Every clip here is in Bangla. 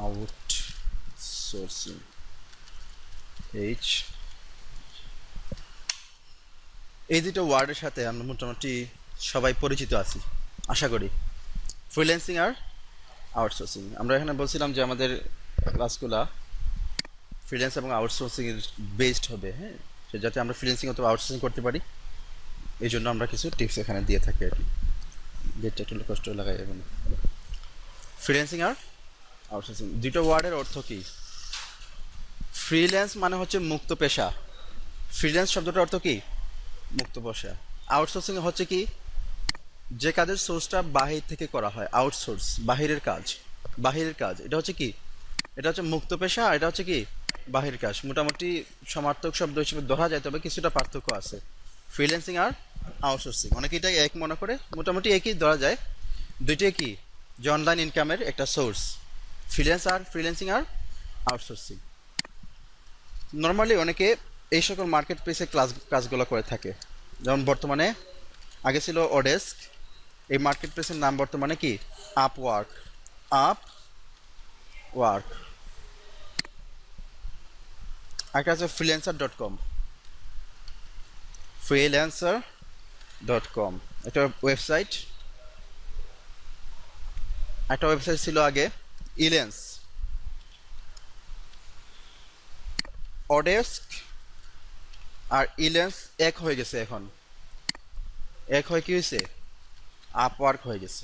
আউটসোর্সিং এইচ এই দুটো ওয়ার্ডের সাথে আমরা মোটামুটি সবাই পরিচিত আছি আশা করি। ফ্রিল্যান্সিং আর আউটসোর্সিং, আমরা এখানে বলছিলাম যে আমাদের ক্লাসগুলা ফ্রিল্যান্স এবং আউটসোর্সিংয়ের বেসড হবে, হ্যাঁ, যাতে আমরা ফ্রিল্যান্সিং অথবা আউটসোর্সিং করতে পারি। এই জন্য আমরা কিছু টিপস এখানে দিয়ে থাকি আর কি। ডেটটা একটু কষ্ট লাগাই এখন। ফ্রিল্যান্সিং আর আউটসোর্সিং দুটো ওয়ার্ডের অর্থ কী? ফ্রিল্যান্স মানে হচ্ছে মুক্ত পেশা। ফ্রিল্যান্স শব্দটার অর্থ কী? মুক্ত পেশা। আউটসোর্সিং হচ্ছে কি, যে কাজের সোর্সটা বাহির থেকে করা হয়, আউটসোর্স, বাহিরের কাজ। বাহিরের কাজ এটা হচ্ছে কি, এটা হচ্ছে মুক্ত পেশা, এটা হচ্ছে কি বাহিরের কাজ। মোটামুটি সমার্থক শব্দ হিসেবে ধরা যায়, তবে কিছুটা পার্থক্য আছে ফ্রিল্যান্সিং আর আউটসোর্সিং। অনেকে এটাই এক মনে করে, মোটামুটি একই ধরা যায়। দুইটাই কি, যে অনলাইন ইনকামের একটা সোর্স। ফ্রিল্যান্সিং আর আউটসোর্সিং। নর্মালি অনেকে এই সকল মার্কেট প্লেসে কাজগুলো করে থাকে। যেমন বর্তমানে আগে ছিল ওডেস্ক, এই মার্কেট প্লেসের নাম বর্তমানে কি আপওয়ার্ক। একটা আছে freelancer.com। freelancer.com একটা ওয়েবসাইট। একটা ওয়েবসাইট ছিল আগে ইলেন্স। ওডেস্ক আর ইলেন্স এক হয়ে গেছে, এখন এক হয়ে কি হয়েছে, আপওয়ার্ক হয়ে গেছে।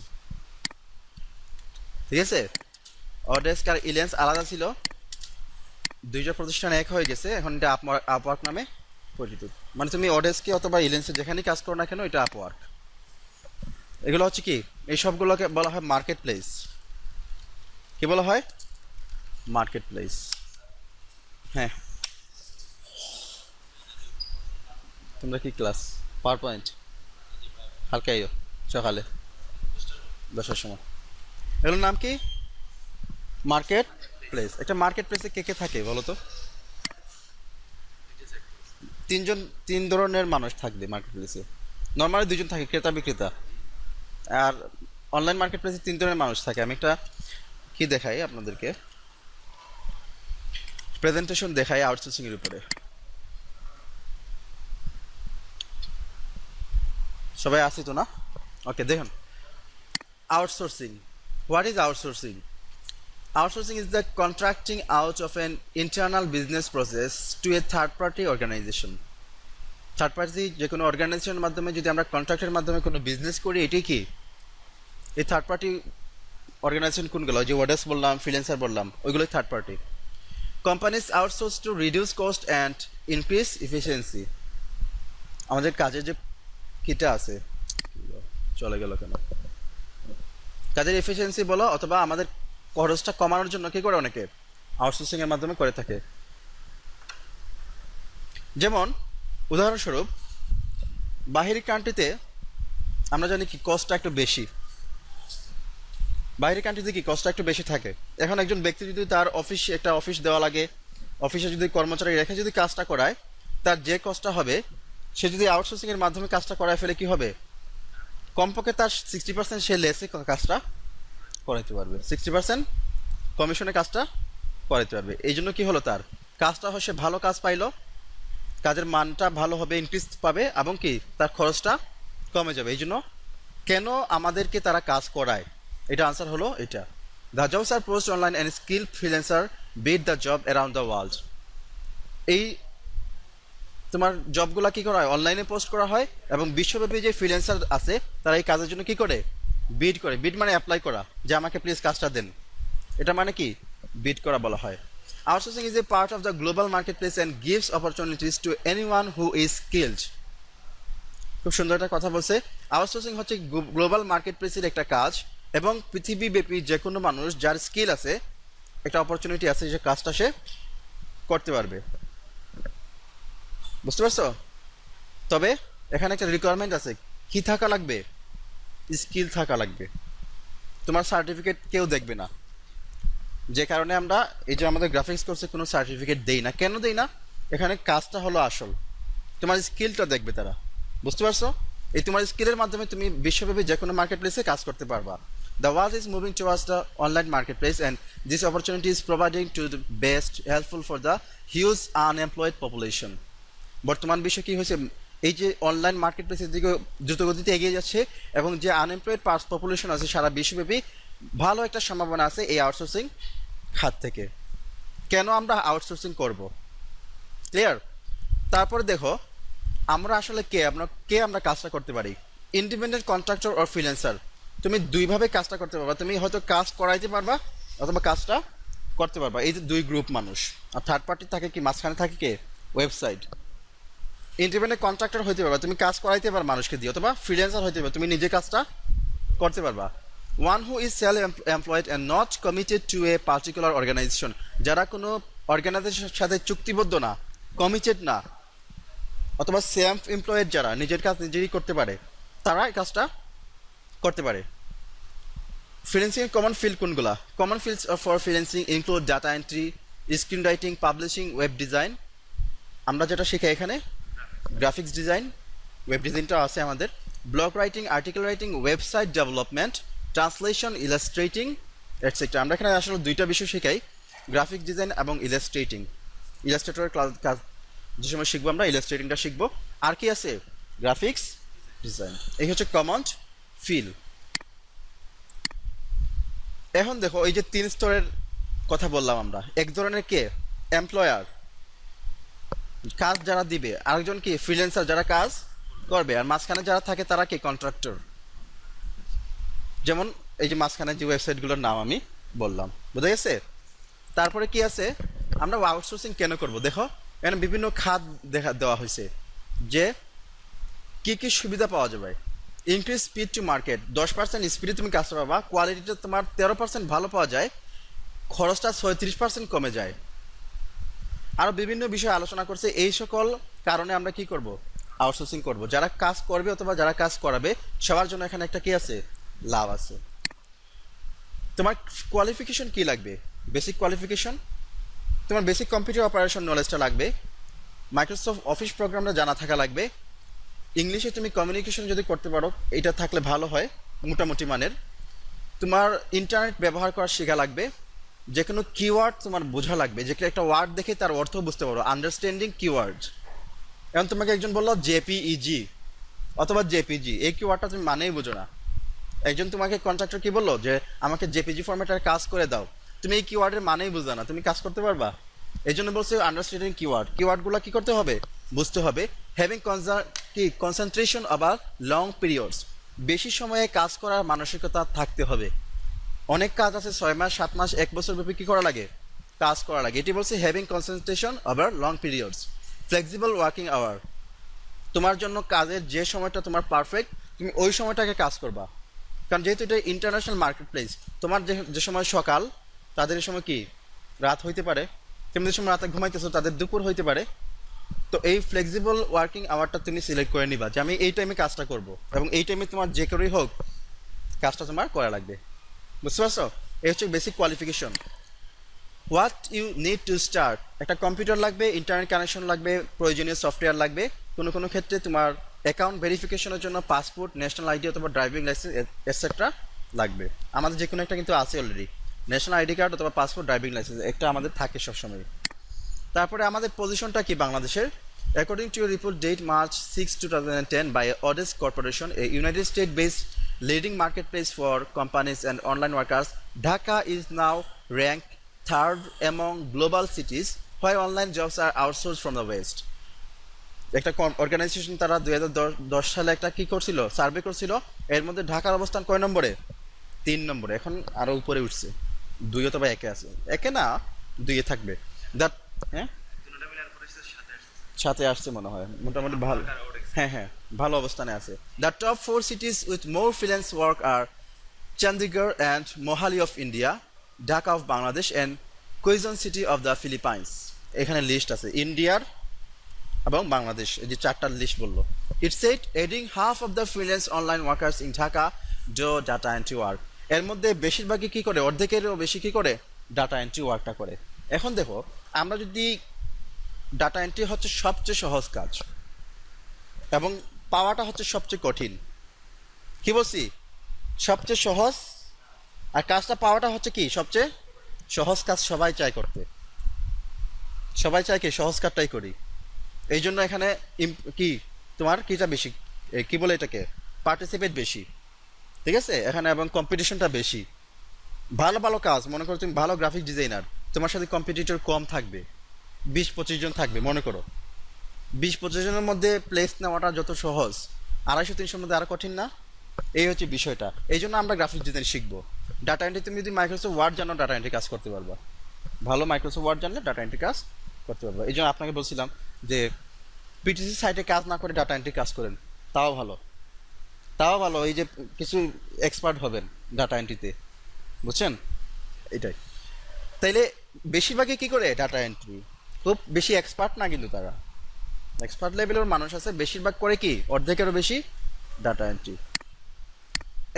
ঠিক আছে, ওডেস্ক আর ইলেন্স আলাদা ছিল, দুইটা প্রতিষ্ঠান এক হয়ে গেছে, এখন এটা আপওয়ার্ক নামে পরিচিত। মানে তুমি ওডেস্কে অথবা ইলেন্সে যেখানেই কাজ করো না কেন, এটা আপওয়ার্ক। এগুলো হচ্ছে কি, এই সবগুলোকে বলা হয় মার্কেট প্লেস। কি বলা হয়? Market place. হ্যাঁ, তোমরা কি ক্লাস পাওয়ার পয়েন্ট হালকা আইও সকালে 10টার সময়। এগুলোর নাম কি? Market place. একটা মার্কেট প্লেসে কে কে থাকে বলো তো? তিন ধরনের মানুষ থাকবে মার্কেট প্লেসে। নর্মালি দুজন থাকে, ক্রেতা বিক্রেতা। আর অনলাইন মার্কেট প্লেসে তিন ধরনের মানুষ থাকে। আমি একটা কি দেখাই আপনাদেরকে, প্রেজেন্টেশন দেখাই আউটসোর্সিং এর উপরে। সবাই আসি তো না? ওকে, দেখুন outsourcing. What is outsourcing? Outsourcing is the contracting out of an internal business process to a third party organization. Third party যে কোনো অর্গানাইজেশনের মাধ্যমে যদি আমরা কন্ট্রাক্টের মাধ্যমে কোনো বিজনেস করি, এটাই কি এই থার্ড পার্টি অর্গানাইজেশন। কোনগুলো? যে ওয়ার্ডার্স বললাম, ফ্রিল্যান্সার বললাম, ওইগুলোই third party. Companies outsource to reduce cost and increase efficiency. আমাদের কাজের যে কিটা আছে, চলে গেল কেন, কাজের এফিসিয়েন্সি বলো অথবা আমাদের খরচটা কমানোর জন্য কি করে অনেকে আউটসোর্সিং এর মাধ্যমে করে থাকে। যেমন উদাহরণস্বরূপ, বাহিরের কান্ট্রিতে আমরা জানি কি কস্টটা একটু বেশি। বাইরের কান্ট্রিতে কি কস্টটা একটু বেশি থাকে। এখন একজন ব্যক্তি যদি তার একটা অফিস দেওয়া লাগে, অফিসে যদি কর্মচারী রেখে যদি কাজটা করায়, তার যে কস্টটা হবে, সে যদি আউটসোর্সিং এর মাধ্যমে কাজটা করায় ফেলে, কি হবে, কমপক্ষে তার 60% সে লেসে কাজটা করাইতে পারবে, 60% কমিশনে কাজটা করাইতে পারবে। এই জন্য কি হলো, তার কাজটা হয়, সে ভালো কাজ পাইলো, কাজের মানটা ভালো হবে, ইনক্রিজ পাবে, এবং কি তার খরচটা কমে যাবে। এই জন্য কেন আমাদেরকে তারা কাজ করায়, এটা আনসার হলো এটা। The jobs are post online and skill freelancer beat the job around the world. এই তোমার জবগুলা কি করা হয়, অনলাইনে পোস্ট করা হয়, এবং বিশ্বব্যাপী যে ফ্রিল্যান্সার আছে তারা এই কাজের জন্য কি করে, বিড করে। বিড মানে অ্যাপ্লাই করা, যে আমাকে প্লিজ কাজটা দেন, এটা মানে কি বিড করা বলা হয়। Outsourcing is a part of the global market place and gives opportunities two anyone who is skilled. খুব সুন্দর একটা কথা বলছে। আউটসোর্সিং হচ্ছে গ্লোবাল মার্কেট প্লেসের একটা কাজ, এবং পৃথিবীব্যাপী যে কোনো মানুষ যার স্কিল আছে, একটা অপরচুনিটি আছে, যে কাজটা সে করতে পারবে। বুঝতে পারছো? তবে এখানে একটা রিকোয়ারমেন্ট আছে, কি থাকা লাগবে, স্কিল থাকা লাগবে। তোমার সার্টিফিকেট কেউ দেখবে না, যে কারণে আমরা এই যে আমাদের গ্রাফিক্স কোর্সে কোনো সার্টিফিকেট দেই না। কেন দেই না? এখানে কাজটা হলো আসল, তোমার স্কিলটা দেখবে তারা। বুঝতে পারছো? এই তোমার স্কিলের মাধ্যমে তুমি বিশ্বব্যাপী যে কোনো মার্কেট প্লেসে কাজ করতে পারবা। The world is moving towards the online marketplace, and this opportunity is providing to the best helpful for the huge unemployed population. বর্তমান বিষয় কি হয়েছে, এই যে অনলাইন মার্কেটপ্লেসের দিকে দ্রুতগতিতে এগিয়ে যাচ্ছে এবং যে আনএমপ্লয়েড পপুলেশন আছে সারা বিশ্বব্যাপী, ভালো একটা সম্ভাবনা আছে এই আউটসোর্সিং খাত থেকে। কেন আমরা আউটসোর্সিং করব, ক্লিয়ার? তারপরে দেখো আমরা আসলে আমরা কাজটা করতে পারি। ইন্ডিপেন্ডেন্ট কন্ট্রাক্টর অর ফ্রিল্যান্সার, তুমি দুইভাবে কাজটা করতে পারবা। তুমি হয়তো কাজ করাইতে পারবা অথবা কাজটা করতে পারবা। এই যে দুই গ্রুপ মানুষ, আর থার্ড পার্টি থাকে কি, মাঝখানে থাকে কে, ওয়েবসাইট। ইন্ডিপেন্ডেন্ট কন্ট্রাক্টর হইতে পারবা, তুমি কাজ করাইতে পারবা মানুষকে দিয়ে, অথবা ফ্রিল্যান্সার হইতে পারবা, তুমি নিজে কাজটা করতে পারবা। One who is self employed and not committed to a particular organisation, যারা কোনো অর্গানাইজেশনের সাথে চুক্তিবদ্ধ না, কমিটেড না, অথবা সেলফ এমপ্লয়েড যারা নিজের কাজ নিজেই করতে পারে, তারা এই কাজটা করতে পারে। ফ্রিল্যান্সিং কমন ফিল্ড কোনগুলা? Common fields for freelancing include data entry, screen writing, publishing, web design. আমরা যেটা শিখাই এখানে গ্রাফিক্স ডিজাইন, ওয়েব ডিজাইনটা আছে আমাদের, blog writing, article writing, website development, translation, illustrating etcetera. আমরা এখানে আসলে দুইটা বিষয় শিখাই, গ্রাফিক্স ডিজাইন এবং ইলাস্ট্রেটিং। ইলাস্ট্রেটরের কাজ যে সময় শিখবো আমরা ইলাস্ট্রেটিংটা শিখবো। আর কি আছে? Graphics design. এই হচ্ছে কমন ফিল্ড। এখন দেখো এই যে তিন স্তরের কথা বললাম আমরা, এক ধরনের কে, এমপ্লয়ার, কাজ যারা দিবে, আরেকজন কি, ফ্রিল্যান্সার, যারা কাজ করবে, আর মাঝখানে যারা থাকে তারা কি, কন্ট্রাক্টর। যেমন এই যে মাঝখানে যে ওয়েবসাইটগুলোর নাম আমি বললাম, বুঝা গেছে? তারপরে কি আছে, আমরা আউটসোর্সিং কেন করব? দেখো এখানে বিভিন্ন খাত দেওয়া হয়েছে যে কি কি সুবিধা পাওয়া যাবে। ইনক্রিজ স্পিড টু মার্কেট, 10% স্পিডে তুমি কাজটা পাবা, কোয়ালিটিটা তোমার 13% ভালো পাওয়া যায়, খরচটা 36% কমে যায়। আরও বিভিন্ন বিষয়ে আলোচনা করছে। এই সকল কারণে আমরা কি করব, আউটসোর্সিং করব। যারা কাজ করবে অথবা যারা কাজ করাবে সবার জন্য এখানে একটা কি আছে, লাভ আছে। তোমার কোয়ালিফিকেশন কি লাগবে? বেসিক কোয়ালিফিকেশন, তোমার বেসিক কম্পিউটার অপারেশন নলেজটা লাগবে, মাইক্রোসফট অফিস প্রোগ্রামটা জানা থাকা লাগবে, ইংলিশে তুমি কমিউনিকেশন যদি করতে পারো এটা থাকলে ভালো হয় মোটামুটি মানের। তোমার ইন্টারনেট ব্যবহার করা শেখা লাগবে, যে কোনো কিওয়ার্ড তোমার বোঝা লাগবে, যে একটা ওয়ার্ড দেখে তার অর্থ বুঝতে পারো, আন্ডারস্ট্যান্ডিং কিওয়ার্ড। এখন তোমাকে একজন বললো জেপিইজি অথবা জেপিজি, এই কিওয়ার্ডটা তুমি মানেই বোঝো না। একজন তোমাকে কন্ট্রাক্টর কি বললো যে আমাকে জেপিজি ফরম্যাটের কাজ করে দাও, তুমি এই কিওয়ার্ডের মানেই বুঝো না, তুমি কাজ করতে পারবা? এই জন্য বলছে আন্ডারস্ট্যান্ডিং কিওয়ার্ড, কিওয়ার্ডগুলো কি করতে হবে, বুঝতে হবে। Having concentration over long periods, বেশি সময়ে কাজ করার মানসিকতা থাকতে হবে। অনেক কাজ আছে 6 মাস 7 মাস 1 বছর ব্যাপী কি করা লাগে, কাজ করা লাগে। এটি বলছে having concentration over long periods. Flexible working hour, তোমার জন্য কাজের যে সময়টা তোমার পারফেক্ট, তুমি ওই সময়টাকে কাজ করবা। কারণ যেহেতু এটা ইন্টারন্যাশনাল মার্কেট প্লেস, তোমার যে সময় সকাল তাদের সময় কি রাত হইতে পারে, তেমনি সময় রাতে ঘুমাইতেছো তাদের দুপুর হইতে পারে। তো এই ফ্লেক্সিবল ওয়ার্কিং আওয়ারটা তুমি সিলেক্ট করে নিবা যে আমি এই টাইমে কাজটা করব, এবং এই টাইমে তোমার যে করেই হোক কাজটা তোমার করা লাগবে। বুঝতে পারছো? এই হচ্ছে basic qualification. What you need to start, একটা কম্পিউটার লাগবে, ইন্টারনেট কানেকশন লাগবে, প্রয়োজনীয় সফটওয়্যার লাগবে, কোনো কোনো ক্ষেত্রে তোমার অ্যাকাউন্ট ভেরিফিকেশনের জন্য পাসপোর্ট, ন্যাশনাল আইডি অথবা ড্রাইভিং লাইসেন্স এটসেট্রা লাগবে। আমাদের যে কোনো একটা কিন্তু আছে অলরেডি, ন্যাশনাল আইডি কার্ড অথবা পাসপোর্ট, ড্রাইভিং লাইসেন্স, একটা আমাদের থাকে সবসময়। তারপরে আমাদের পজিশনটা কি বাংলাদেশের? According to report date March 6, 2010 by Odes Corporation, a United States-based leading marketplace for companies and online workers, Dhaka is now ranked third among global cities where online jobs are outsourced from the West. একটা অর্গানাইজেশন তারা 2010 সালে একটা কি করছিল, সার্ভে করছিল, এর মধ্যে ঢাকার অবস্থান কয় নম্বরে? 3 নম্বরে। এখন আরো উপরে উঠছে, 2 অথবা 1-এ আছে, 1-এ না 2-এ থাকবে। দ্যাট হ্যাঁ সাথে আসছে মনে হয়, মোটামুটি ভালো। হ্যাঁ ভালো অবস্থানে আছে। The top 4 cities with more freelance work are Chandigarh and Mohali of India, Dhaka of Bangladesh and Quezon City of the Philippines. এখানে লিস্ট আছে ইন্ডিয়ার এবং বাংলাদেশ, এই যে 4টার লিস্ট বললো। It said adding half of the freelance online workers in Dhaka do data entry work. এর মধ্যে বেশিরভাগই কি করে, অর্ধেকেরও বেশি কি করে, ডাটা এন্ট্রি ওয়ার্কটা করে। এখন দেখো আমরা যদি ডাটা এন্ট্রি হচ্ছে সবচেয়ে সহজ কাজ এবং পাওয়াটা হচ্ছে সবচেয়ে কঠিন। কি বলছি? সবচেয়ে সহজ আর কাজটা পাওয়াটা হচ্ছে কি সবচেয়ে সহজ কাজ, সবাই চায় করতে, সবাই চায় কি সহজ কাজটাই করি। এই জন্য এখানে কি তোমার কিটা বেশি, কি বলে এটাকে, পার্টিসিপেট বেশি, ঠিক আছে এখানে, এবং কম্পিটিশনটা বেশি। ভালো ভালো কাজ, মনে করো তুমি ভালো গ্রাফিক ডিজাইনার, তোমার সাথে কম্পিটিটর কম থাকবে, 20-25 জন থাকবে মনে করো। 20-25 জনের মধ্যে প্লেস নেওয়াটা যত সহজ, 250-300-র মধ্যে আরো কঠিন না? এই হচ্ছে বিষয়টা। এই জন্য আমরা গ্রাফিক ডিজাইন শিখবো। ডাটা এন্ট্রি, তুমি যদি মাইক্রোসফট ওয়ার্ড জানো, ডাটা এন্ট্রি কাজ করতে পারবা। ভালো মাইক্রোসফট ওয়ার্ড জানলে ডাটা এন্ট্রি কাজ করতে পারবা। এই জন্য আপনাকে বলছিলাম যে পিটিসি সাইটে কাজ না করে ডাটা এন্ট্রি কাজ করেন, তাও ভালো, তাও ভালো। এই যে কিছু এক্সপার্ট হবেন ডাটা এন্ট্রিতে, বুঝছেন? এটাই। তাইলে বেশিরভাগই কি করে ডাটা এন্ট্রি, খুব বেশি এক্সপার্ট না, কিন্তু তারা এক্সপার্ট লেভেলের মানুষ আছে, বেশিরভাগ করে কি অর্ধেকেরও বেশি ডাটা এন্ট্রি।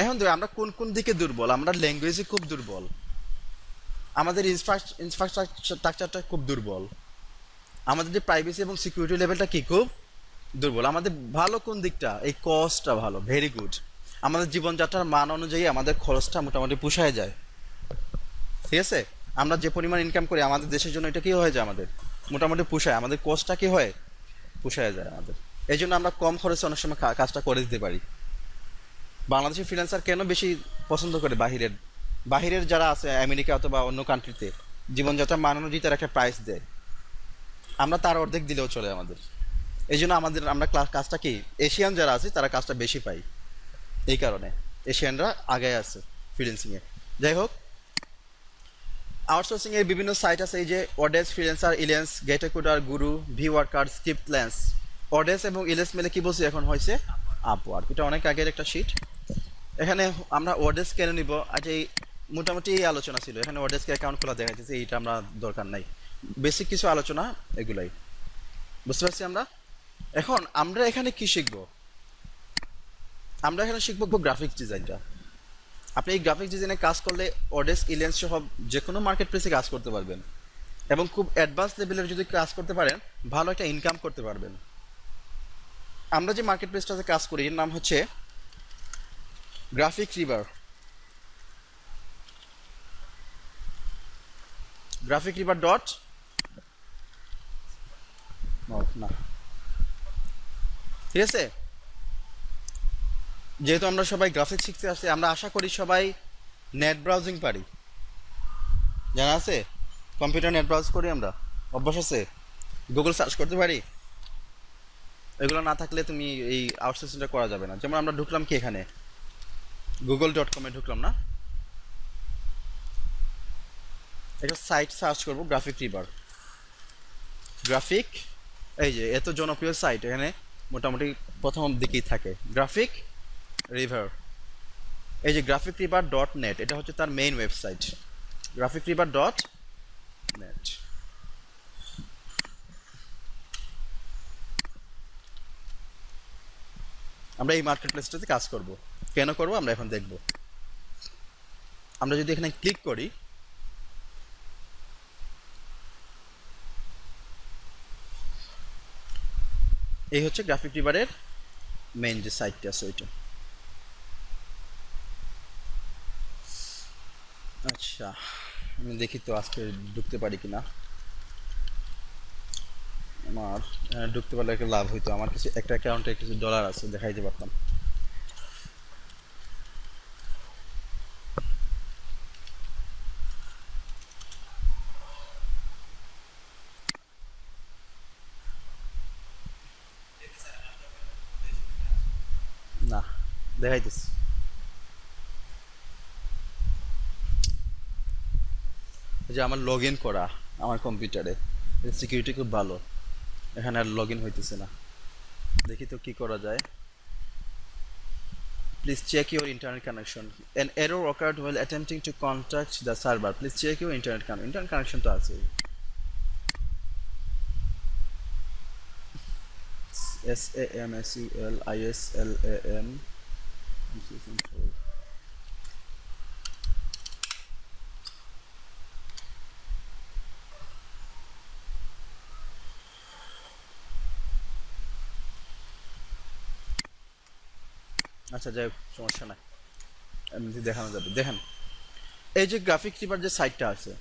এখন ধরো আমরা কোন কোন দিকে দুর্বল, আমরা ল্যাঙ্গুয়েজে খুব দুর্বল, আমাদের ইনফ্রাস্ট্রাকচারটা খুব দুর্বল, আমাদের যে প্রাইভেসি এবং সিকিউরিটি লেভেলটা কি খুব দুর্বল। আমাদের ভালো কোন দিকটা, এই কস্টটা ভালো, ভেরি গুড। আমাদের জীবনযাত্রার মান অনুযায়ী আমাদের খরচটা মোটামুটি পুষায় যায়, ঠিক আছে? আমরা যে পরিমাণ ইনকাম করি আমাদের দেশের জন্য এটা কি হয়ে যায়, আমাদের মোটামুটি পুষায়, আমাদের কস্টটা কি হয়, পুষায় যায় আমাদের। এই জন্য আমরা কম খরচে অনেক সময় কাজটা করে দিতে পারি। বাংলাদেশের ফ্রিল্যান্সার কেন বেশি পছন্দ করে বাহিরের, বাহিরের যারা আছে আমেরিকা অথবা অন্য কান্ট্রিতে, জীবনযাত্রা মান অনুযায়ী তারা একটা প্রাইস দেয়, আমরা তার অর্ধেক দিলেও চলে আমাদের। এই জন্য আমাদের আমরা কাজটা কি, এশিয়ান যারা আছে তারা কাজটা বেশি পাই, এই কারণে এশিয়ানরা আগে আছে ফ্রিল্যান্সিংয়ে। যাই হোক, আউটসোর্সিং এর বিভিন্ন সাইট আছে, এই যে অডেস, ফ্রিল্যান্সার, ইলেন্স, গেটকুডার, গুরু, ভি ওয়ার্কার, স্ক্রিপ্টল্যান্স। অডেস এবং ইলেন্স মিলে কি বলছি এখন হয়েছে আপওয়ার্ক। এটা অনেক আগের একটা শিট। এখানে আমরা অডেস কেন নিব, আজ এই মোটামুটি এই আলোচনা ছিল। এখানে অডেসকে অ্যাকাউন্ট খোলা দেখাইতেছে, এইটা আমরা দরকার নাই, বেসিক কিছু আলোচনা এগুলাই, বুঝতে পারছি আমরা। এখন আমরা এখানে কি শিখবো, আমরা এখানে শিখবো গ্রাফিক্স ডিজাইনটা। আপনি এই গ্রাফিক্স ডিজাইনে কাজ করলে অডেস, ইলেন্স সহ যে কোনো মার্কেট প্লেসে কাজ করতে পারবেন, এবং খুব অ্যাডভান্স লেভেলের যদি কাজ করতে পারেন ভালো একটা ইনকাম করতে পারবেন। আমরা যে মার্কেট প্লেসটাতে কাজ করি এর নাম হচ্ছে graphic river, graphic river dot না, ঠিক আছে? যেহেতু আমরা সবাই গ্রাফিক্স শিখতে আসছি, আমরা আশা করি সবাই নেট ব্রাউজিং পারি, জানা আছে? কম্পিউটার নেট ব্রাউজ করি আমরা, অভ্যাস আছে, গুগল সার্চ করতে পারি। এগুলো না থাকলে তুমি এই আউটসোর্সিংটা করা যাবে না। যেমন আমরা ঢুকলাম কি এখানে google.com-এ ঢুকলাম না, একটা সাইট সার্চ করব গ্রাফিক রিভার, গ্রাফিক, এই যে এত জনপ্রিয় সাইট, এখানে মোটামুটি প্রথম দিকেই থাকে গ্রাফিক রিভার। এই যে গ্রাফিক রিভার ডট নেট, এটা হচ্ছে তার main website, graphic river dot net. আমরা এই মার্কেট প্লেসটাতে কাজ করব, কেন করব আমরা এখন দেখব। আমরা যদি এখানে ক্লিক করি, এই হচ্ছে গ্রাফিক রিভারের মেইন যে সাইটটা আছে ওইটা। আচ্ছা, আমি দেখি তো আজকে ঢুকতে পারি কিনা। আমার ঢুকতে পারলে একটা লাভ হইতো, আমার কিছু একটা অ্যাকাউন্টে কিছু ডলার আছে, দেখাইতে পারতাম। না, দেখাইতেছি। যে আমার লগ ইন করা আমার কম্পিউটারে, সিকিউরিটি খুব ভালো, এখানে আর লগ ইন হইতেছে না। দেখি তো কি করা যায়। Please check your internet connection. An error occurred while attempting to contact the server. Please check your internet connection. Internet connection তো আছে। SAMSULISLAM। আচ্ছা যাই হোক, সমস্যা নাই, এমনি দেখানো যাবে। দেখেন এই যে গ্রাফিক রিভার যে সাইটটা আছে,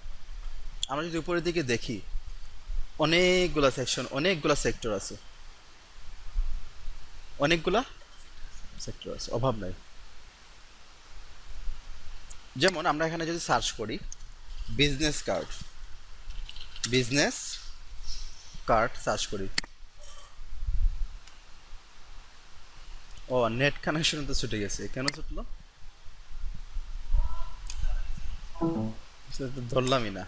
আমরা যদি উপরের দিকে দেখি অনেকগুলা সেকশন, অনেকগুলা সেক্টর আছে, অনেকগুলা সেক্টর আছে, অভাব নাই। যেমন আমরা এখানে যদি সার্চ করি business card, business card search করি, ও নেট কানেকশন তো ছুটে গেছে, কেন ছুটলো সেটা তো ধরলামই না,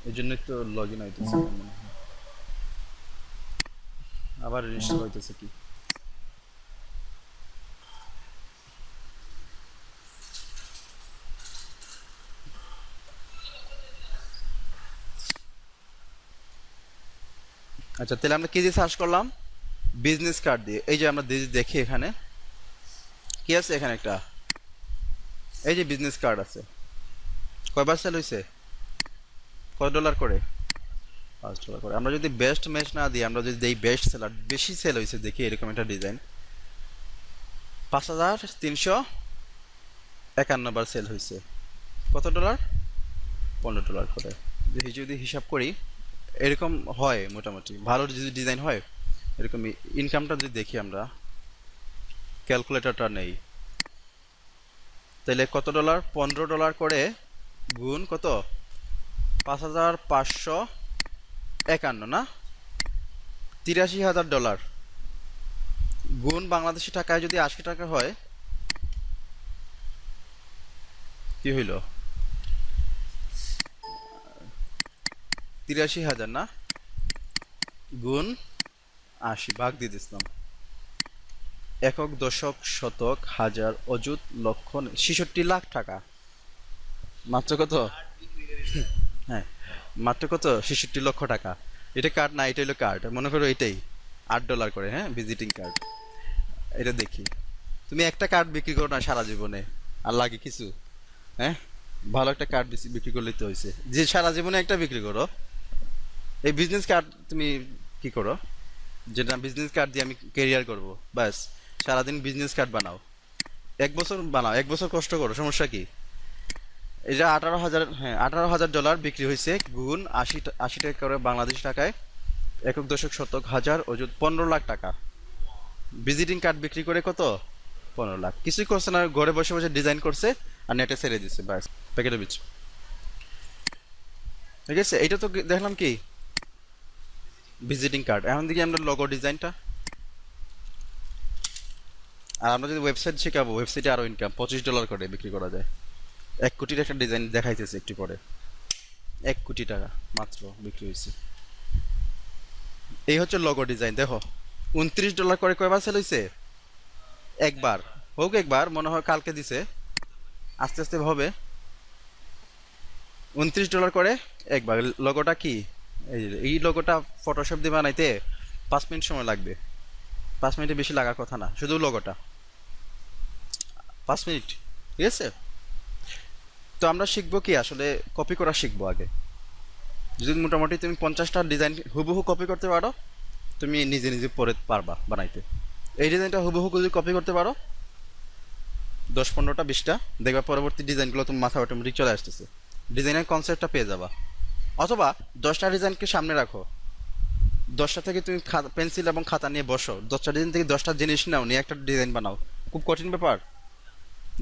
এই জন্যই তো লগ ইন হইতেছে না মনে হয়। আবার ইনস্টল হইতেছে কি, আচ্ছা তাহলে আমরা কি দিয়ে সার্চ করলাম, বিজনেস কার্ড দিয়ে। এই যে আমরা দেখি এখানে কি আছে, এখানে একটা এই যে বিজনেস কার্ড আছে, কয়বার সেল হয়েছে, কয় ডলার করে, $5 করে। আমরা যদি বেস্ট ম্যাচ না দিই, আমরা যদি এই বেস্ট সেলার বেশি সেল হয়েছে দেখি, এরকম একটা ডিজাইন 5351 বার সেল হয়েছে, কত ডলার, $15 করে। যদি হিসাব করি এরকম হয় মোটামুটি, ভালো যদি ডিজাইন হয় এরকম। ইনকামটা যদি দেখি আমরা, ক্যালকুলেটরটা নেই, তাহলে কত ডলার, $15 করে গুণ কত, 5551 না, $83,000 গুণ বাংলাদেশি টাকায় যদি 80 টাকা হয় কি হইল, 83,000 না, গুণ 80 ভাগ দিয়ে দিছিলাম, একক, দশক, শতক, হাজার, অযুত, লক্ষ, 66 লাখ টাকা। মাত্র কত, হ্যাঁ মাত্র কত, 66 লক্ষ টাকা। এটা কার্ড না, এটা হলো কার্ড, মনে করো এটাই $8 করে, হ্যাঁ ভিজিটিং কার্ড। এটা দেখি, তুমি একটা কার্ড বিক্রি করো না সারা জীবনে, আর লাগে কিছু, হ্যাঁ ভালো একটা কার্ড বিক্রি করলেই তো হয়েছে, যে সারা জীবনে একটা বিক্রি করো। এই বিজনেস কার্ড তুমি কি করো, যেটা বিজনেস কার্ড দিয়ে আমি কেরিয়ার করব, ব্যাস সারাদিন বিজনেস কার্ড বানাও, 1 বছর বানাও, 1 বছর কষ্ট করো, সমস্যা কি। এটা 18,000, হ্যাঁ $18,000 বিক্রি হয়েছে, গুণ 80 টাকা করে বাংলাদেশ টাকায়, একক, দশক, শতক, হাজার, অযুত, 15 লাখ টাকা। ভিজিটিং কার্ড বিক্রি করে কত, 15 লাখ। কিছুই করছে না, ঘরে বসে বসে ডিজাইন করছে আর নেটে ছেড়ে দিচ্ছে, ব্যাস প্যাকেটে বিচ। ঠিক আছে, এইটা তো দেখলাম কি ভিজিটিং কার্ড। এখন দেখি আমরা লোগো ডিজাইনটা, আর আমরা যদি ওয়েবসাইট শেখাবো, ওয়েবসাইটে আরো ইনকাম, $25 করে বিক্রি করা যায়। 1 কোটির একটা ডিজাইন দেখাইতেছে একটু পরে, 1 কোটি টাকা মাত্র বিক্রি হয়েছে। এই হচ্ছে লোগো ডিজাইন, দেখো $29 করে কয়বার সেল হয়েছে, একবার হোক, একবার মনে হয় কালকে দিছে, আস্তে আস্তে হবে। $29 করে একবার। লোগোটা কি, এই লোগোটা ফটোশপ দিয়ে বানাইতে 5 মিনিট সময় লাগবে, 5 মিনিটের বেশি লাগার কথা না, শুধু লোগোটা 5 মিনিট, ঠিক আছে। তো আমরা শিখবো কি, আসলে কপি করা শিখবো আগে। যদি মোটামুটি তুমি 50টা ডিজাইন হুবহু কপি করতে পারো, তুমি নিজে নিজে পরে পারবা বানাইতে। এই ডিজাইনটা হুবহু যদি কপি করতে পারো 10, 15টা, 20টা, দেখবা পরবর্তী ডিজাইনগুলো তোমার মাথায় অটোমেটিক চলে আসতেছে, ডিজাইনের কনসেপ্টটা পেয়ে যাবা। অথবা 10টা ডিজাইনকে সামনে রাখো, 10টা থেকে তুমি পেন্সিল এবং খাতা নিয়ে বসো, 10টা ডিজাইন থেকে 10টা জিনিস নাও, নিয়ে একটা ডিজাইন বানাও। খুব কঠিন ব্যাপার?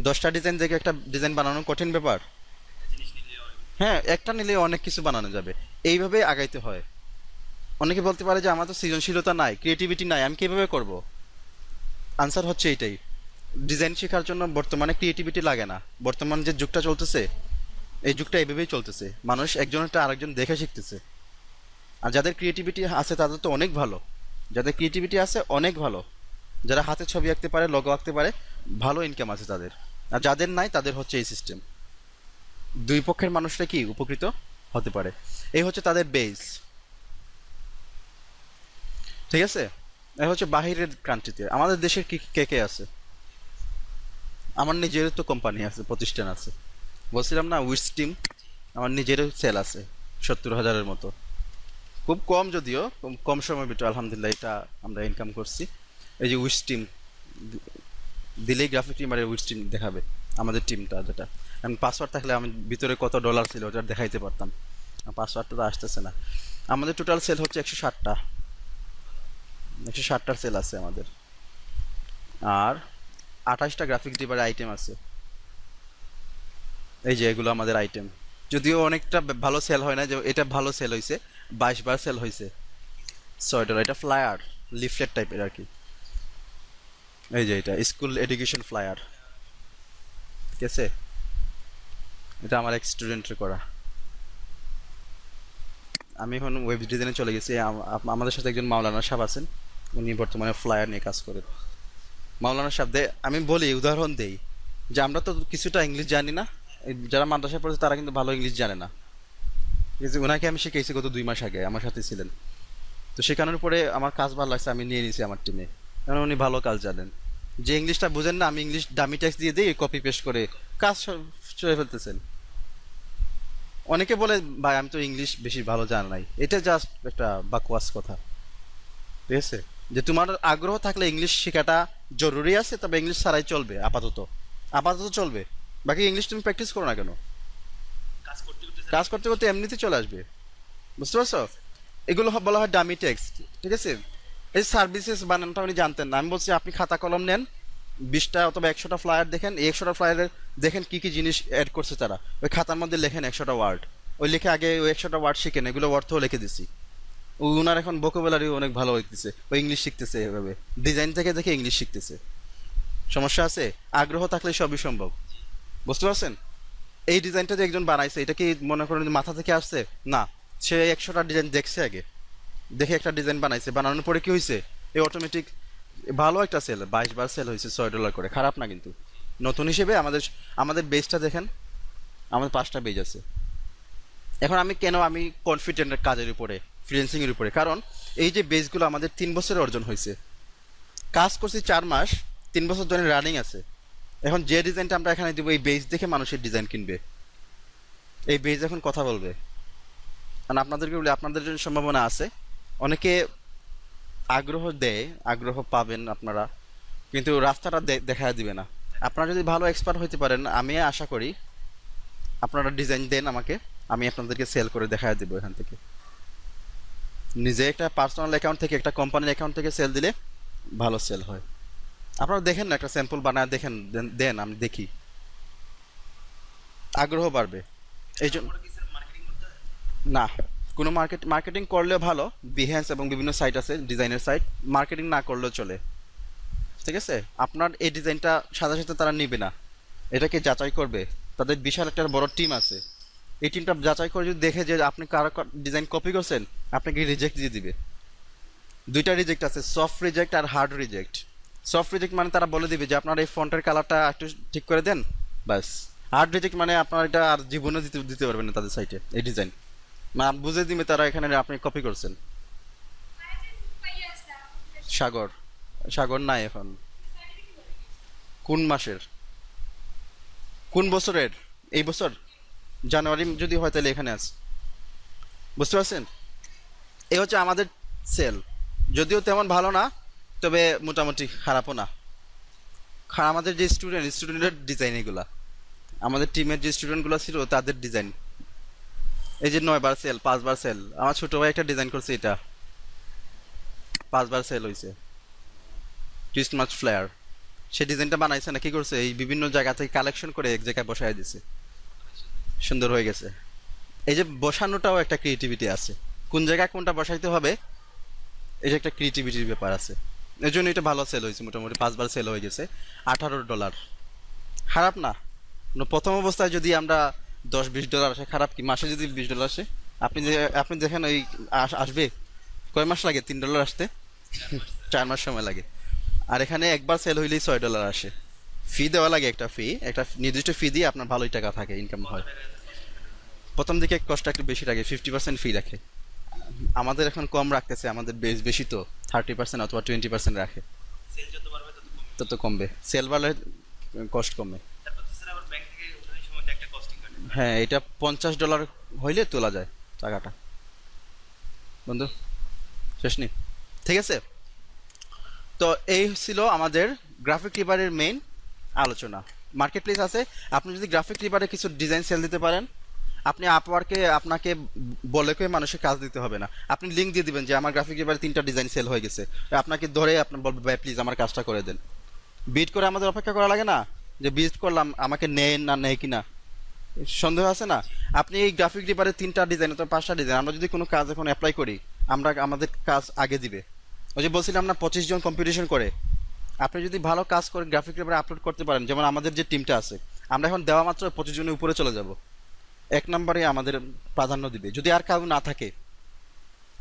10টা ডিজাইন থেকে একটা ডিজাইন বানানো কঠিন ব্যাপার? হ্যাঁ, একটা নিলে অনেক কিছু বানানো যাবে। এইভাবে আগাইতে হয়। অনেকে বলতে পারে যে আমার তো সৃজনশীলতা নাই, ক্রিয়েটিভিটি নাই, আমি কিভাবে করব? আনসার হচ্ছে এইটাই, ডিজাইন শেখার জন্য বর্তমানে ক্রিয়েটিভিটি লাগে না। বর্তমান যে যুগটা চলতেছে, এই যুগটা এইভাবেই চলতেছে, মানুষ একজনেরটা আরেকজন দেখে শিখতেছে। আর যাদের ক্রিয়েটিভিটি আছে তাদের তো অনেক ভালো, যাদের ক্রিয়েটিভিটি আছে অনেক ভালো, যারা হাতে ছবি আঁকতে পারে, লোগো আঁকতে পারে, ভালো ইনকাম আছে তাদের। আর যাদের নাই তাদের হচ্ছে এই সিস্টেম। দুই পক্ষের মানুষরা কি উপকৃত হতে পারে, এই হচ্ছে তাদের বেস। ঠিক আছে, এই হচ্ছে বাহিরের কান্ট্রিতে। আমাদের দেশের কি কে কে আছে? আমার নিজেরও তো কোম্পানি আছে, প্রতিষ্ঠান আছে, বলছিলাম না উইস টিম, আমার নিজেরও সেল আছে 70,000-এর মতো। খুব কম, যদিও কম সময়ের ভিতরে আলহামদুলিল্লাহ এটা আমরা ইনকাম করছি। এই যে উইস টিম দিলেই গ্রাফিক টিম আর উইস টিম দেখাবে, আমাদের টিমটা যেটা। আমি পাসওয়ার্ড থাকলে আমি ভিতরে কত ডলার ছিল ওটা দেখাইতে পারতাম। পাসওয়ার্ডটা তো আসতেছে না। আমাদের টোটাল সেল হচ্ছে 160টা, 160টার সেল আছে আমাদের। আর 28টা গ্রাফিক্স ডিভাইডার আইটেম আছে। এই যে এগুলো আমাদের আইটেম, যদিও অনেকটা ভালো সেল হয় না, যে এটা ভালো সেল হয়েছে, 22 বার সেল হয়েছে। $6, এটা ফ্লায়ার, লিফলেট টাইপের আর কি। এই যে এটা স্কুল এডুকেশন ফ্লায়ার, ঠিক আছে, এটা আমার এক স্টুডেন্টের করা। আমি এখন ওয়েব ডিজাইনে চলে গেছি। আমাদের সাথে একজন মাওলানা সাহেব আছেন, উনি বর্তমানে ফ্লায়ার নিয়ে কাজ করেন। মাওলানা সাহেব আমি বলি, উদাহরণ দেই যে আমরা তো কিছুটা ইংলিশ জানি না, যারা মাদ্রাসায় পড়েছে তারা কিন্তু ভালো ইংলিশ জানে না। ঠিক আছে, ওনাকে আমি শিখেছি গত 2 মাস আগে, আমার সাথে ছিলেন। তো শেখানোর পরে আমার কাজ ভালো লাগছে, আমি নিয়ে নিয়েছি আমার টিমে, কারণ উনি ভালো কাজ জানেন। যে ইংলিশটা বুঝেন না, আমি ইংলিশ ডামি টেক্সট দিয়ে দিই, কপি পেস্ট করে কাজ চলে ফেলতেছেন। অনেকে বলে ভাই আমি তো ইংলিশ বেশি ভালো জানা নাই, এটা জাস্ট একটা বাকওয়াস কথা। ঠিক আছে, যে তোমার আগ্রহ থাকলে ইংলিশ শেখাটা জরুরি আছে, তবে ইংলিশ ছাড়াই চলবে আপাতত, আপাতত চলবে। বাকি ইংলিশ তুমি প্র্যাকটিস করো না কেন, কাজ করতে করতে এমনিতে চলে আসবে। বুঝতে পারছো? এগুলো বলা হয় ডামি টেক্সট। ঠিক আছে, এই সার্ভিসেস বানানটা উনি জানতেন না। আমি বলছি আপনি খাতা কলম নেন, 20টা অথবা 100টা ফ্লায়ার দেখেন, এই 100টা ফ্লায়ারের দেখেন কি কি জিনিস অ্যাড করছে তারা, ওই খাতার মধ্যে লেখেন 100টা ওয়ার্ড, ওই লিখে আগে ওই 100টা ওয়ার্ড শিখেন, এগুলো অর্থও লিখে দিছি। ওনার এখন ভোকাবুলারি অনেক ভালো হইতেছে, ওই ইংলিশ শিখতেছে, এভাবে ডিজাইন থেকে দেখে ইংলিশ শিখতেছে। সমস্যা আছে? আগ্রহ থাকলে সবই সম্ভব। বুঝতে পারছেন? এই ডিজাইনটা যে একজন বানাইছে, এটা কি মনে করেন যে মাথা থেকে আসছে? না, সে 100টা ডিজাইন দেখছে, আগে দেখে একটা ডিজাইন বানাইছে, বানানোর পরে কি হয়েছে, এই অটোমেটিক ভালো একটা সেল, 22 বার সেল হয়েছে $6 করে, খারাপ না কিন্তু। নতুন হিসেবে আমাদের আমাদের বেজটা দেখেন, আমাদের 5টা বেজ আছে। এখন আমি কনফিডেন্ট কাজের উপরে, ফ্রিল্যান্সিং এর উপরে, কারণ এই যে বেজগুলো আমাদের 3 বছরে অর্জন হয়েছে, কাজ করছি 4 মাস, 3 বছর ধরে রানিং আছে। এখন যে ডিজাইনটা আমরা এখানে দিব, এই বেজ দেখে মানুষের ডিজাইন কিনবে, এই বেজ এখন কথা বলবে। কারণ আপনাদেরকে বলি, আপনাদের জন্য সম্ভাবনা আছে। অনেকে আগ্রহ দেয়, আগ্রহ পাবেন আপনারা, কিন্তু রাস্তাটা দেখা দিবে না। আপনারা যদি ভালো এক্সপার্ট হইতে পারেন, আমি আশা করি আপনারা ডিজাইন দেন আমাকে, আমি আপনাদেরকে সেল করে দেখা দেবো এখান থেকে। নিজে একটা পার্সোনাল অ্যাকাউন্ট থেকে, একটা কোম্পানির অ্যাকাউন্ট থেকে সেল দিলে ভালো সেল হয়। আপনারা দেখেন না, একটা স্যাম্পল বানায় দেখেন, দেন আমি দেখি, আগ্রহ বাড়বে। এই জন্য না, কোনো মার্কেটিং করলেও ভালো, বিহেন্স এবং বিভিন্ন সাইট আছে ডিজাইনের সাইট, মার্কেটিং না করলেও চলে। ঠিক আছে, আপনার এই ডিজাইনটা সাথে সাথে তারা নিবে না, এটাকে যাচাই করবে, তাদের বিশাল একটা বড় টিম আছে। এই টিমটা যাচাই করে যদি দেখে যে আপনি কারো ডিজাইন কপি করছেন, আপনাকে রিজেক্ট দিয়ে দিবে। 2টা রিজেক্ট আছে, সফট রিজেক্ট আর হার্ড রিজেক্ট। সফট রিজেক্ট মানে তারা বলে দিবে যে আপনার এই ফন্টের কালারটা একটু ঠিক করে দেন, ব্যাস। হার্ড রিজেক্ট মানে আপনার এটা আর জীবনে দিতে দিতে পারবেন না তাদের সাইটে এই ডিজাইন, মানে বুঝে দিবে তারা এখানে আপনি কপি করছেন। সাগর, সাগর নাই এখন। কোন মাসের, কোন বছরের? এই বছর জানুয়ারি যদি হয় তাহলে এখানে আছে। বুঝতে পারছেন? এই হচ্ছে আমাদের সেল, যদিও তেমন ভালো না, তবে মোটামুটি খারাপও না। আমাদের যে স্টুডেন্টের ডিজাইন, এগুলা আমাদের টিমের যে স্টুডেন্টগুলো ছিল তাদের ডিজাইন। এই যে 9 বার সেল, 5 বার সেল, আমার ছোট ভাই একটা ডিজাইন করছে, এটা 5 বার সেল হয়েছে, টুইস্ট মাছ ফ্লেয়ার। সে ডিজাইনটা বানাইছে না, কি করছে, এই বিভিন্ন জায়গা থেকে কালেকশন করে এক জায়গায় বসায় দিছে, সুন্দর হয়ে গেছে। এই যে বসানোটাও একটা ক্রিয়েটিভিটি আছে, কোন জায়গায় কোনটা বসাইতে হবে, এই যে একটা ক্রিয়েটিভিটির ব্যাপার আছে। এই জন্য এটা ভালো সেল হয়েছে, মোটামুটি 5 বার সেল হয়ে গেছে। $18, খারাপ না। প্রথম অবস্থায় যদি আমরা $10-20 আসে, খারাপ কি? মাসে যদি $20 আসে, আপনি দেখেন ওই আসবে কয় মাস লাগে $3 আসতে? 4 মাস সময় লাগে। আর এখানে একবার সেল হইলেই $6 আসে। ফি দেওয়া লাগে, একটা নির্দিষ্ট ফি দিয়ে আপনার ভালোই টাকা থাকে, ইনকাম হয়। প্রথম দিকে কষ্ট একটু বেশি লাগে, 50% ফি রাখে। আমাদের এখন কম রাখতেছে, আমাদের বেস বেশি তো, 30% অথবা 20% রাখে। তত কমবে, সেল বাড়লে কষ্ট কমবে। হ্যাঁ, এটা $50 হইলে তোলা যায় টাকাটা। বন্ধু শেষ নেই, ঠিক আছে। তো এই ছিল আমাদের গ্রাফিক লিবারের মেইন আলোচনা। মার্কেট প্লেস আছে। আপনি যদি গ্রাফিক রিবারে কিছু ডিজাইন সেল দিতে পারেন, আপনি আপওয়ার্কে আপনাকে বলে কেউ মানুষের কাজ দিতে হবে না। আপনি লিঙ্ক দিয়ে দিবেন যে আমার গ্রাফিক রিবারে 3টা ডিজাইন সেল হয়ে গেছে, আপনাকে ধরে আপনি বলবে ভাই প্লিজ আমার কাজটা করে দেন। বিট করে আমাদের অপেক্ষা করা লাগে না যে বিট করলাম আমাকে নেয় না নেয় কিনা, সন্দেহ আছে না। আপনি এই গ্রাফিক রিবারে 3টা ডিজাইন অথবা 5টা ডিজাইন, আমরা যদি কোনো কাজ এখন অ্যাপ্লাই করি, আমরা আমাদের কাজ আগে দিবে। ওই যে বলছিলাম না 25 জন কম্পিটিশন করে, আপনি যদি ভালো কাজ করে গ্রাফিক রিবারে আপলোড করতে পারেন, যেমন আমাদের যে টিমটা আছে, আমরা এখন দেওয়া মাত্র 25 জনের উপরে চলে যাব, 1 নম্বরে আমাদের প্রাধান্য দিবে। যদি আর কাউ না থাকে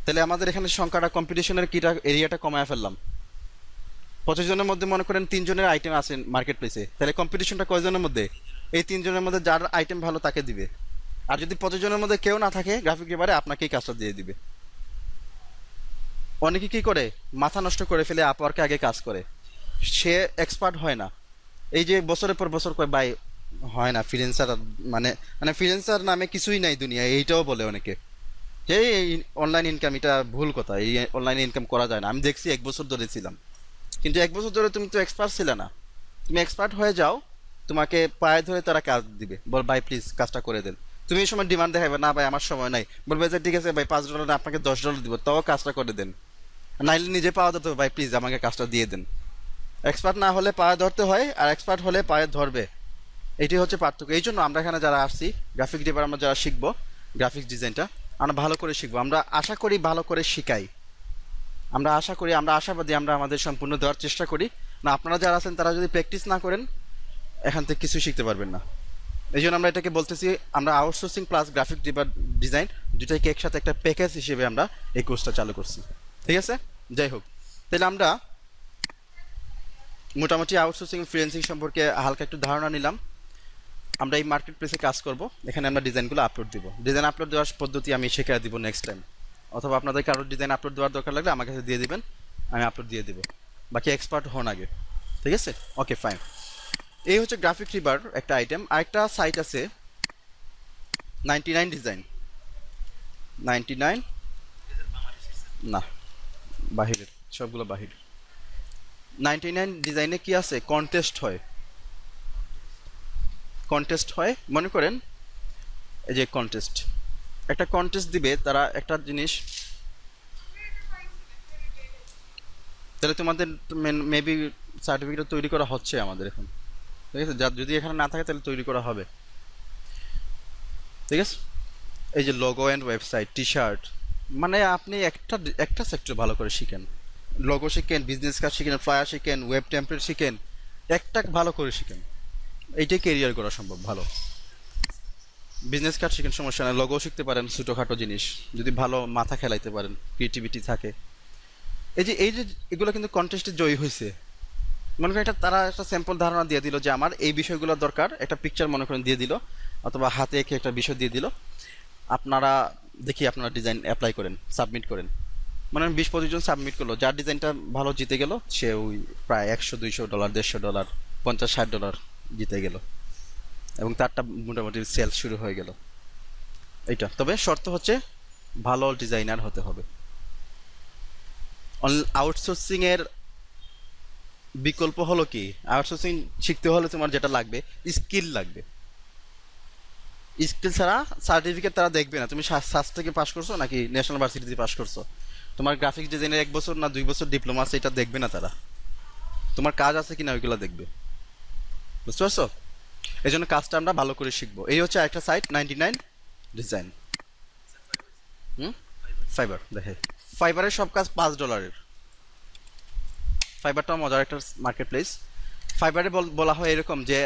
তাহলে আমাদের এখানে সংখ্যাটা কম্পিটিশনের কিটা এরিয়াটা কমায় ফেললাম। 25 জনের মধ্যে মনে করেন 3 জনের আইটেম আছে মার্কেট প্লেসে, তাহলে কম্পিটিশনটা কয়জনের মধ্যে? এই 3 জনের মধ্যে যার আইটেম ভালো তাকে দিবে। আর যদি 25 জনের মধ্যে কেউ না থাকে গ্রাফিক রিবারে, আপনাকেই কাজটা দিয়ে দিবে। অনেকে কি করে মাথা নষ্ট করে ফেলে, আপওয়ার্কে আগে কাজ করে, সে এক্সপার্ট হয় না। এই যে বছরের পর বছর কয় ভাই হয় না ফ্রিল্যান্সার, মানে মানে ফ্রিল্যান্সার নামে কিছুই নাই দুনিয়ায়, এইটাও বলে অনেকে যে এই অনলাইন ইনকাম, এটা ভুল কথা, এই অনলাইনে ইনকাম করা যায় না। আমি দেখছি 1 বছর ধরে ছিলাম, কিন্তু 1 বছর ধরে তুমি তো এক্সপার্ট ছিলে না। তুমি এক্সপার্ট হয়ে যাও, তোমাকে পায়ে ধরে তারা কাজ দিবে, বল ভাই প্লিজ কাজটা করে দেন। তুমি এই সময় ডিমান্ড দেখাবে না ভাই আমার সময় নাই, বলবে যে ঠিক আছে ভাই $5 না আপনাকে $10 দিব, তাও কাজটা করে দেন। নাইলে নিজে পাওয়া যেত, ভাই প্লিজ আমাকে কাজটা দিয়ে দেন। এক্সপার্ট না হলে পায়ে ধরতে হয়, আর এক্সপার্ট হলে পায়ে ধরবে, এটি হচ্ছে পার্থক্য। এই জন্য আমরা এখানে যারা আসছি গ্রাফিক রিবার, আমরা যারা শিখবো গ্রাফিক্স ডিজাইনটা, আমরা ভালো করে শিখবো। আমরা আশা করি ভালো করে শিখাই, আমরা আশা করি, আমরা আশাবাদী, আমরা আমাদের সম্পূর্ণ দেওয়ার চেষ্টা করি। না আপনারা যারা আছেন তারা যদি প্র্যাকটিস না করেন এখান থেকে কিছু শিখতে পারবেন না। এই জন্য আমরা এটাকে বলতেছি, আমরা আউটসোর্সিং প্লাস গ্রাফিক ডিজাইন দুটাকে একসাথে একটা প্যাকেজ হিসেবে আমরা এই কোর্সটা চালু করছি। ঠিক আছে, যাই হোক, তাহলে আমরা মোটামুটি আউটসোর্সিং ফ্রিল্যান্সিং সম্পর্কে হালকা একটু ধারণা নিলাম। আমরা এই মার্কেট প্লেসে কাজ করব, এখানে আমরা ডিজাইনগুলো আপলোড দিব। ডিজাইন আপলোড দেওয়ার পদ্ধতি আমি শেখাই দিব নেক্সট টাইম, অথবা আপনাদের কারো ডিজাইন আপলোড দেওয়ার দরকার লাগলে আমার কাছে দিয়ে দিবেন, আমি আপলোড দিয়ে দিব। বাকি এক্সপার্ট হন আগে, ঠিক আছে? Okay fine. এই হচ্ছে গ্রাফিক রিবার একটা আইটেম। আরেকটা সাইট আছে 99 ডিজাইন। 99 না, বাহিরের সবগুলো বাহির। 99 ডিজাইনে কি আছে? কন্টেস্ট হয়, কন্টেস্ট হয়। মনে করেন এই যে কন্টেস্ট, একটা কন্টেস্ট দিবে তারা একটা জিনিস, তাহলে তোমাদের মেবি সার্টিফিকেট তৈরি করা হচ্ছে আমাদের এখন, ঠিক আছে? যদি এখানে না থাকে তাহলে তৈরি করা হবে, ঠিক আছে? এই যে logo and website, T shirt, মানে আপনি একটা একটা সেক্টর ভালো করে শিখেন, লোগো শিখেন, বিজনেস কার্ড শিখেন, ফ্লায়ার শিখেন, ওয়েব টেমপ্লেট শিখেন, একটা ভালো করে শিখেন, এইটাই কেরিয়ার করা সম্ভব। ভালো বিজনেস কার্ড শিখেন, সমস্যা নেই, লোগো শিখতে পারেন, ছোটোখাটো জিনিস যদি ভালো মাথা খেলাইতে পারেন, ক্রিয়েটিভিটি থাকে। এই যে এগুলো কিন্তু কন্টেস্টে জয়ী হয়েছে। মনে করেন এটা তারা একটা স্যাম্পল ধারণা দিয়ে দিল যে আমার এই বিষয়গুলো দরকার, একটা পিকচার মনে করেন দিয়ে দিল, অথবা হাতে এঁকে একটা বিষয় দিয়ে দিল, আপনারা দেখি আপনারা ডিজাইন অ্যাপ্লাই করেন, সাবমিট করেন। মনে করেন 20-25 জন সাবমিট করলো, যার ডিজাইনটা ভালো জিতে গেল সে ওই প্রায় $100-200, $150, $50-60 জিতে গেল, এবং তারটা মোটামুটি সেল শুরু হয়ে গেল। এইটা তবে শর্ত হচ্ছে ভালো ডিজাইনার হতে হবে। আউটসোর্সিং এর বিকল্প হলো কি, আউটসোর্সিং শিখতে হলে তোমার যেটা লাগবে স্কিল লাগবে। স্কিল ছাড়া সার্টিফিকেট তারা দেখবে না তুমি সাস থেকে পাস করছো নাকি ন্যাশনাল ভার্সিটিতে পাস করছো। তোমার গ্রাফিক্স ডিজাইনের 1 বছর না 2 বছর ডিপ্লোমা আছে এটা দেখবে না তারা, তোমার কাজ আছে কিনা ওইগুলো দেখবে। বুঝতে পারছো? এই জন্য কাজটা আমরা ভালো করে শিখবো। এই হচ্ছে একটা সাইট 99 ডিজাইন। ফাইবার দেখে, ফাইবারের সব কাজ $5। ফাইবারটাও মজার একটা মার্কেট প্লেস। ফাইবারে বলা হয় এরকম যে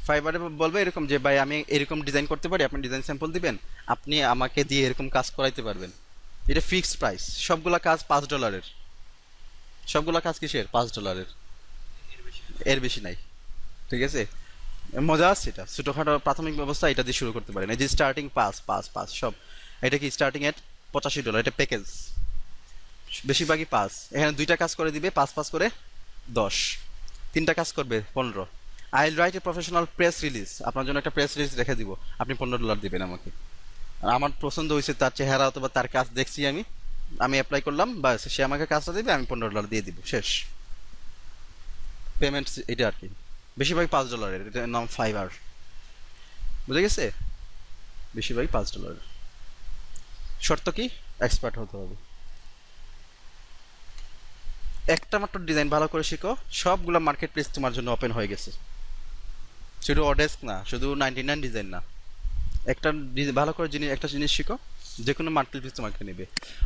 ফাইবারে বলবে এরকম যে ভাই আমি এরকম ডিজাইন করতে পারি, আপনি ডিজাইন স্যাম্পল দিবেন, আপনি আমাকে দিয়ে এরকম কাজ করাইতে পারবেন। এটা ফিক্সড প্রাইস, সবগুলা কাজ $5। সবগুলা কাজ কিসের? $5, এর বেশি নাই। ঠিক আছে, মজা আছে। এটা ছোটোখাটো প্রাথমিক ব্যবস্থা এটা দিয়ে শুরু করতে পারেন। এই যে স্টার্টিং পাস সব, এটা কি স্টার্টিং এট $85, এটা প্যাকেজ, বেশিরভাগই পাস। এখানে 2টা কাজ করে দিবে, 5 করে 10, 3টা কাজ করবে 15। I write a professional press release, আপনার জন্য একটা প্রেস রিলিজ রেখে দিব, আপনি $15 দিবেন আমাকে। আর আমার পছন্দ হয়েছে তার চেহারা অথবা তার কাজ দেখছি আমি, আমি অ্যাপ্লাই করলাম, বা সে আমাকে কাজটা দেবে, আমি $15 দিয়ে দিব, শেষ। পেমেন্ট এটা আর কি, বেশিরভাগ $5, এটার নাম ফাইবার। বুঝে গেছে? বেশিরভাগ $5। শর্ত কি? এক্সপার্ট হতে হবে। একটা মাত্র ডিজাইন ভালো করে শিখো, সবগুলো মার্কেট প্লেস তোমার জন্য ওপেন হয়ে গেছে। শুধু অডেস্ক না, শুধু 99 ডিজাইন না, একটা ভালো করে জিনিস, একটা জিনিস শিখো, যে কোনো মার্কেট প্লেস তোমাকে নেবে।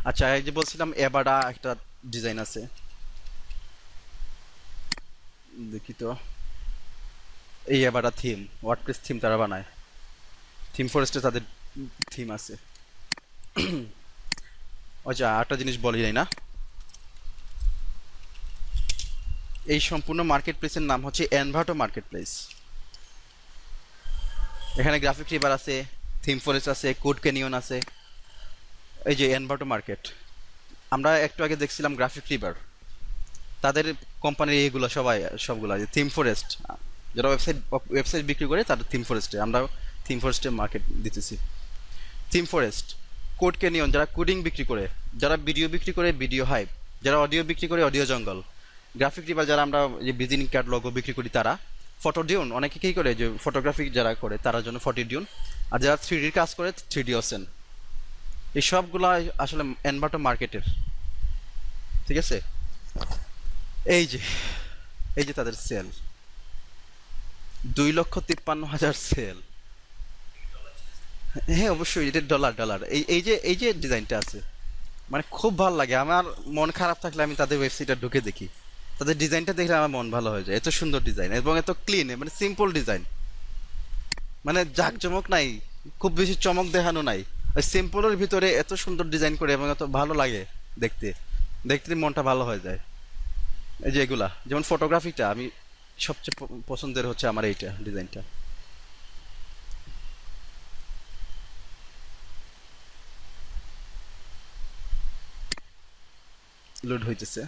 আচ্ছা, এই যে বলছিলাম এবাডা একটা ডিজাইন আছে, দেখি তো। এই এবাডা থিম, ওয়ার্ডপ্রেস থিম তারা বানায়, থিম ফরেস্টে তাদের থিম আছে। আচ্ছা, একটা জিনিস বলি নাই না, এই সম্পূর্ণ মার্কেট প্লেসের নাম হচ্ছে এনভাটো মার্কেট প্লেস। এখানে গ্রাফিক রিভার আছে, থিম ফরেস্ট আছে, কোড ক্যানিয়ন আছে, এই যে এনভাটো মার্কেট। আমরা একটু আগে দেখছিলাম গ্রাফিক রিভার, তাদের কোম্পানির এইগুলো সবাই, সবগুলো যে থিম ফরেস্ট, যারা ওয়েবসাইট বিক্রি করে তাদের থিম ফরেস্টে, আমরা থিম ফরেস্টে মার্কেট দিতেছি। থিম ফরেস্ট, কোড ক্যানিয়ন যারা কোডিং বিক্রি করে, যারা ভিডিও বিক্রি করে ভিডিও হাইপ, যারা অডিও বিক্রি করে অডিও জঙ্গল, গ্রাফিক রিভার যারা আমরা যে ভিজিটিং কার্ড লোগো বিক্রি করি তারা, ফটোডিউন অনেকে কী করে যে ফটোগ্রাফি যারা করে তার জন্য ফটোডিউন, আর যারা 3Dর কাজ করে 3D ওসেন। এই সবগুলো আসলে এনভাটো মার্কেটের, ঠিক আছে? এই যে, এই যে তাদের সেল, 2,53,000 সেল। হ্যাঁ অবশ্যই, এটা ডলার। এই যে ডিজাইনটা আছে, মানে খুব ভালো লাগে আমার। মন খারাপ থাকলে আমি তাদের ওয়েবসাইটে ঢুকে দেখি, তাদের ডিজাইনটা দেখলে আমার মন ভালো হয়ে যায়। এত সুন্দর ডিজাইন এবং এত ক্লিন, মানে সিম্পল ডিজাইন, মানে জাঁকজমক নাই, খুব বেশি চমক দেখানো নাই, ওই সিম্পলের ভিতরে এত সুন্দর ডিজাইন করে এবং এত ভালো লাগে দেখতে, দেখতে মনটা ভালো হয়ে যায়। এই যে এগুলা, যেমন ফটোগ্রাফিটা আমি সবচেয়ে পছন্দের হচ্ছে আমার এইটা ডিজাইনটা। লোড হইতেছে,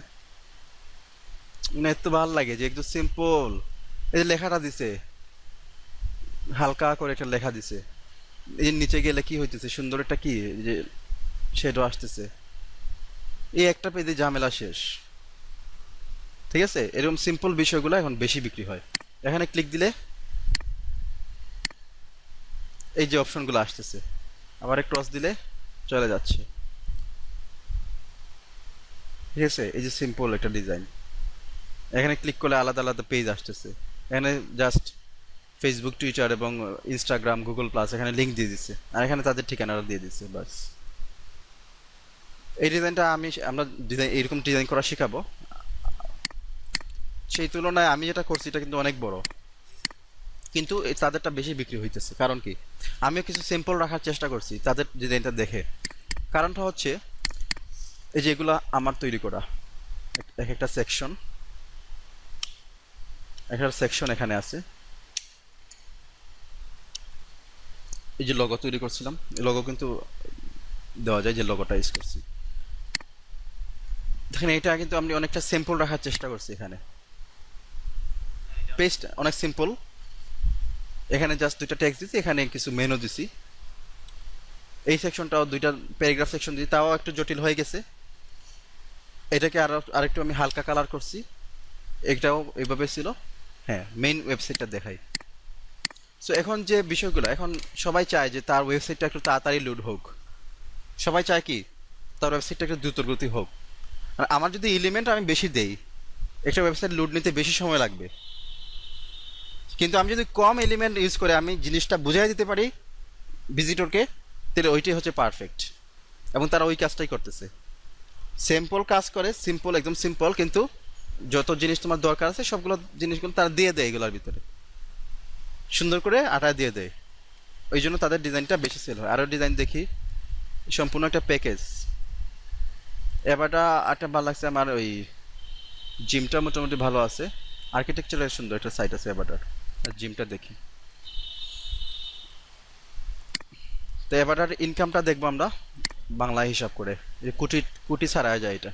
মানে এত ভালো লাগে যে একদম সিম্পল। এই যে লেখাটা দিছে, হালকা করে একটা লেখা দিছে, এই যে নিচে গেলে কি হইতেছে সুন্দর একটা কি, এই যে শেডও আসতেছে, এই একটা পেজে ঝামেলা শেষ। ঠিক আছে, এরকম সিম্পল বিষয়গুলো এখন বেশি বিক্রি হয়। এখানে ক্লিক দিলে এই যে অপশনগুলো আসতেছে, আবার ক্রস দিলে চলে যাচ্ছে। ঠিক আছে, এই যে সিম্পল একটা ডিজাইন, এখানে ক্লিক করলে আলাদা আলাদা পেজ আসতেছে। এখানে জাস্ট ফেসবুক, টুইটার এবং ইনস্টাগ্রাম, গুগল প্লাস এখানে লিঙ্ক দিয়ে দিচ্ছে, আর এখানে তাদের ঠিকানাটা দিয়ে দিচ্ছে, বাস। এই ডিজাইনটা আমরা ডিজাইন, এইরকম ডিজাইন করা শেখাবো। সেই তুলনায় আমি যেটা করছি এটা কিন্তু অনেক বড়, কিন্তু তাদেরটা বেশি বিক্রি হইতেছে। কারণ কি, আমিও কিছু সিম্পল রাখার চেষ্টা করছি তাদের ডিজাইনটা দেখে। কারণটা হচ্ছে এই যে এগুলা আমার তৈরি করা, এক একটা সেকশন, একটা সেকশন এখানে আছে। এই যে লোগো তৈরি করছিলাম, লোগো কিন্তু দেওয়া যায়, যে লোগোটা ইউজ করছি দেখেন, এটা কিন্তু আমি অনেকটা সিম্পল রাখার চেষ্টা করছি। এখানে পেস্ট অনেক সিম্পল, এখানে জাস্ট দুইটা টেক্সট দিছি, এখানে কিছু মেনু দিছি। এই সেকশনটাও দুইটা প্যারাগ্রাফ সেকশন দিছি, তাও একটু জটিল হয়ে গেছে। এটাকে আরেকটু আমি হালকা কালার করছি, এটাও এইভাবে ছিল। হ্যাঁ, মেইন ওয়েবসাইটটা দেখাই। সো এখন যে বিষয়গুলো, এখন সবাই চায় যে তার ওয়েবসাইটটা একটু তাড়াতাড়ি লোড হোক, সবাই চায় কি তার ওয়েবসাইটটা একটু দ্রুতগতি হোক। আর আমার যদি এলিমেন্ট আমি বেশি দেই, একটা ওয়েবসাইট লোড নিতে বেশি সময় লাগবে। কিন্তু আমি যদি কম এলিমেন্ট ইউজ করে আমি জিনিসটা বুঝাই দিতে পারি ভিজিটরকে, তাহলে ওইটাই হচ্ছে পারফেক্ট, এবং তারা ওই কাজটাই করতেছে। সিম্পল কাজ করে, সিম্পল, একদম সিম্পল, কিন্তু যত জিনিস তোমার দরকার আছে সবগুলো জিনিসগুলো তারা দিয়ে দেয় এগুলোর ভিতরে, সুন্দর করে আটা দিয়ে দেয়। ওই জন্য তাদের ডিজাইনটা বেশি সেল হয়। আরও ডিজাইন দেখি, সম্পূর্ণ একটা প্যাকেজ। এবারটা একটা ভালো লাগছে আমার, ওই জিমটা মোটামুটি ভালো আছে, আর্কিটেকচারের সুন্দর একটা সাইট আছে এবারটার। জিমটা দেখি, তো এবারটার ইনকামটা দেখবো আমরা বাংলা হিসাব করে, এই কোটি কোটি ছাড়া যায় এটা।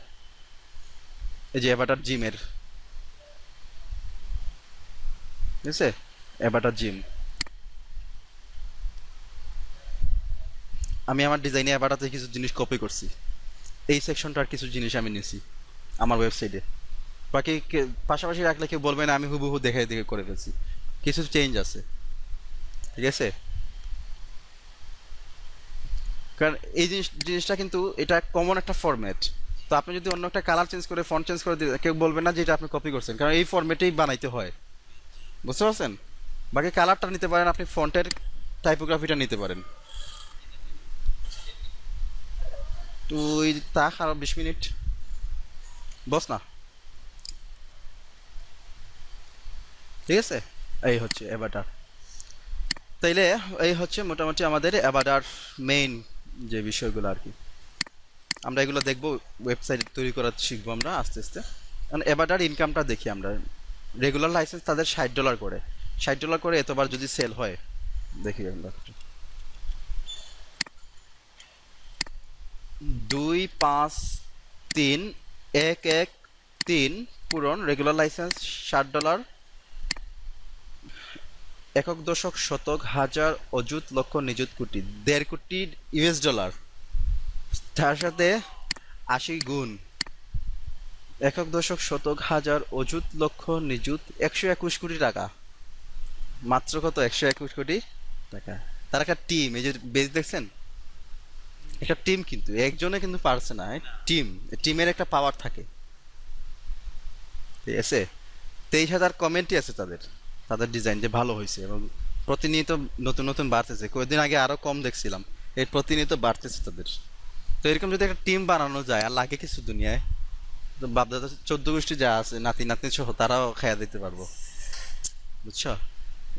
এই যে এবারটার জিমের, ঠিক আছে, এবারটার জিম। আমি আমার ডিজাইনে এবারটাতে কিছু জিনিস কপি করছি, এই সেকশনটার কিছু জিনিস আমি নিছি আমার ওয়েবসাইটে। বাকি পাশাপাশি রাখলে কেউ বলবে না আমি হুবহু দেখে দেখে করে ফেলছি, কিছু চেঞ্জ আছে। ঠিক আছে, কারণ এই জিনিসটা কিন্তু এটা কমন একটা ফরম্যাট। তো আপনি যদি অন্য একটা কালার চেঞ্জ করে ফন্ট চেঞ্জ করে দিলে কেউ বলবে না যে এটা আপনি কপি করছেন, কারণ এই ফরম্যাটেই বানাইতে হয়। বুঝতে পারছেন? বাকি কালারটা নিতে পারেন, আপনি ফন্টের টাইপোগ্রাফিটা নিতে পারেন। তুই তাক আরো 20 মিনিট বস না। ঠিক আছে, এই হচ্ছে অ্যাভাটার। তাইলে এই হচ্ছে মোটামুটি আমাদের অ্যাভাটার মেইন যে বিষয়গুলো আর কি। আমরা এগুলো দেখবো, ওয়েবসাইট তৈরি করা শিখবো আমরা আস্তে আস্তে। কারণ অ্যাভাটার ইনকামটা দেখি আমরা। রেগুলার লাইসেন্স তাদের $60 করে, $60 করে এতবার যদি সেল হয়, দেখি আমরা 2531113 পূরণ রেগুলার লাইসেন্স $60, একক দশক শতক হাজার অযুত লক্ষ নিযুত কোটি, 1.5 কোটি US ডলার, তার সাথে 80 গুণ, একক দশক শতক হাজার অযুত লক্ষ নিযুত 121 কোটি টাকা। মাত্র কত? 121 কোটি টাকা। তার একটা টিম, এই যে বেজ দেখছেন, একটা টিম, কিন্তু একজনে কিন্তু পারছে না, টিম, টিমের একটা পাওয়ার থাকে। ঠিক আছে, 23,000 কমেন্টই আছে তাদের, তাদের ডিজাইন যে ভালো হয়েছে, এবং প্রতিনিয়ত নতুন নতুন বাড়তেছে। কয়েকদিন আগে আরো কম দেখছিলাম, এই প্রতিনিয়ত বাড়তেছে তাদের। তো এরকম যদি একটা টিম বানানো যায়, আর লাগে কিছু দুনিয়ায়, তো বাপদাদা 14 গোষ্ঠী যা আছে, নাতি নাতনি সহ তারাও খেয়া দিতে পারবো। বুঝছো?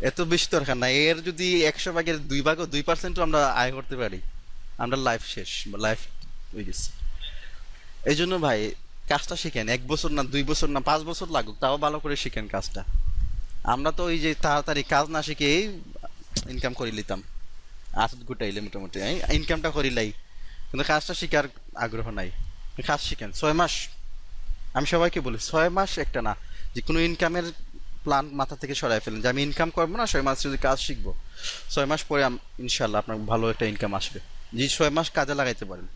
এত বেশি দরকার নাই, এর যদি 100 ভাগের 2 ভাগও 2%ও আমরা আয় করতে পারি, আমরা লাইফ শেষ, লাইফ হয়ে গেছে। এই জন্য ভাই, কাজটা শিখেন, 1 বছর না 2 বছর না 5 বছর লাগুক, তাও ভালো করে শিখেন কাজটা। আমরা তো ওই যে তাড়াতাড়ি কাজ না শিখে ইনকাম করে নিতাম, আসত গুটাইলে মোটামুটি ইনকামটা করিলাই, কিন্তু কাজটা শিখার আগ্রহ নাই। কাজ শিখেন 6 মাস, আমি সবাইকে বলি 6 মাস একটা না, যে কোনো ইনকামের প্ল্যান মাথা থেকে সরাই ফেলেন, যে আমি ইনকাম করবো না, 6 মাস যদি কাজ শিখবো, 6 মাস পরে ইনশাল্লাহ আপনার ভালো একটা ইনকাম আসবে। যে 6 মাস কাজে লাগাইতে পারেন,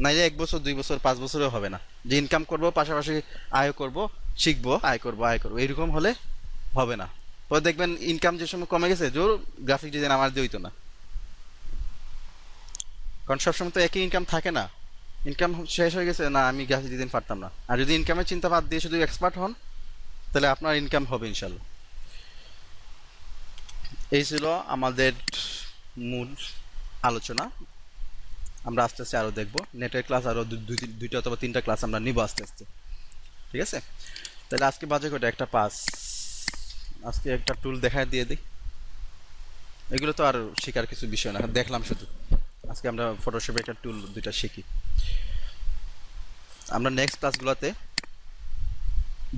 নাইলে 1 বছর 2 বছর 5 বছরও হবে না, যে ইনকাম করব পাশাপাশি আয় করব, শিখবো, আয় করব এরকম হলে হবে না। পরে দেখবেন ইনকাম যে সময় কমে গেছে, জোর গ্রাফিক ডিজাইন আমার দিয়ে হইতো না, কারণ সবসময় তো একই ইনকাম থাকে না। ইনকাম শেষ হয়ে গেছে না, আমি গ্রাফিক ডিজাইন পারতাম না। আর যদি ইনকামের চিন্তা বাদ দিয়ে শুধু এক্সপার্ট হন, তাহলে আপনার ইনকাম হবে ইনশাল্লাহ। এই ছিল আমাদের মূল আলোচনা। আমরা আস্তে আস্তে আরো দেখবো, নেটের ক্লাস আরো দুইটা অথবা 3টা ক্লাস আমরা নিব আস্তে আস্তে। ঠিক আছে, তাহলে আজকে বাজে কটা? 1:05। আজকে একটা টুল দেখায় দিয়ে দিই। এগুলো তো আর শেখার কিছু বিষয় না, দেখলাম শুধু। আজকে আমরা ফটোশপে একটা টুল 2টা শিখি। আমরা নেক্সট ক্লাসগুলোতে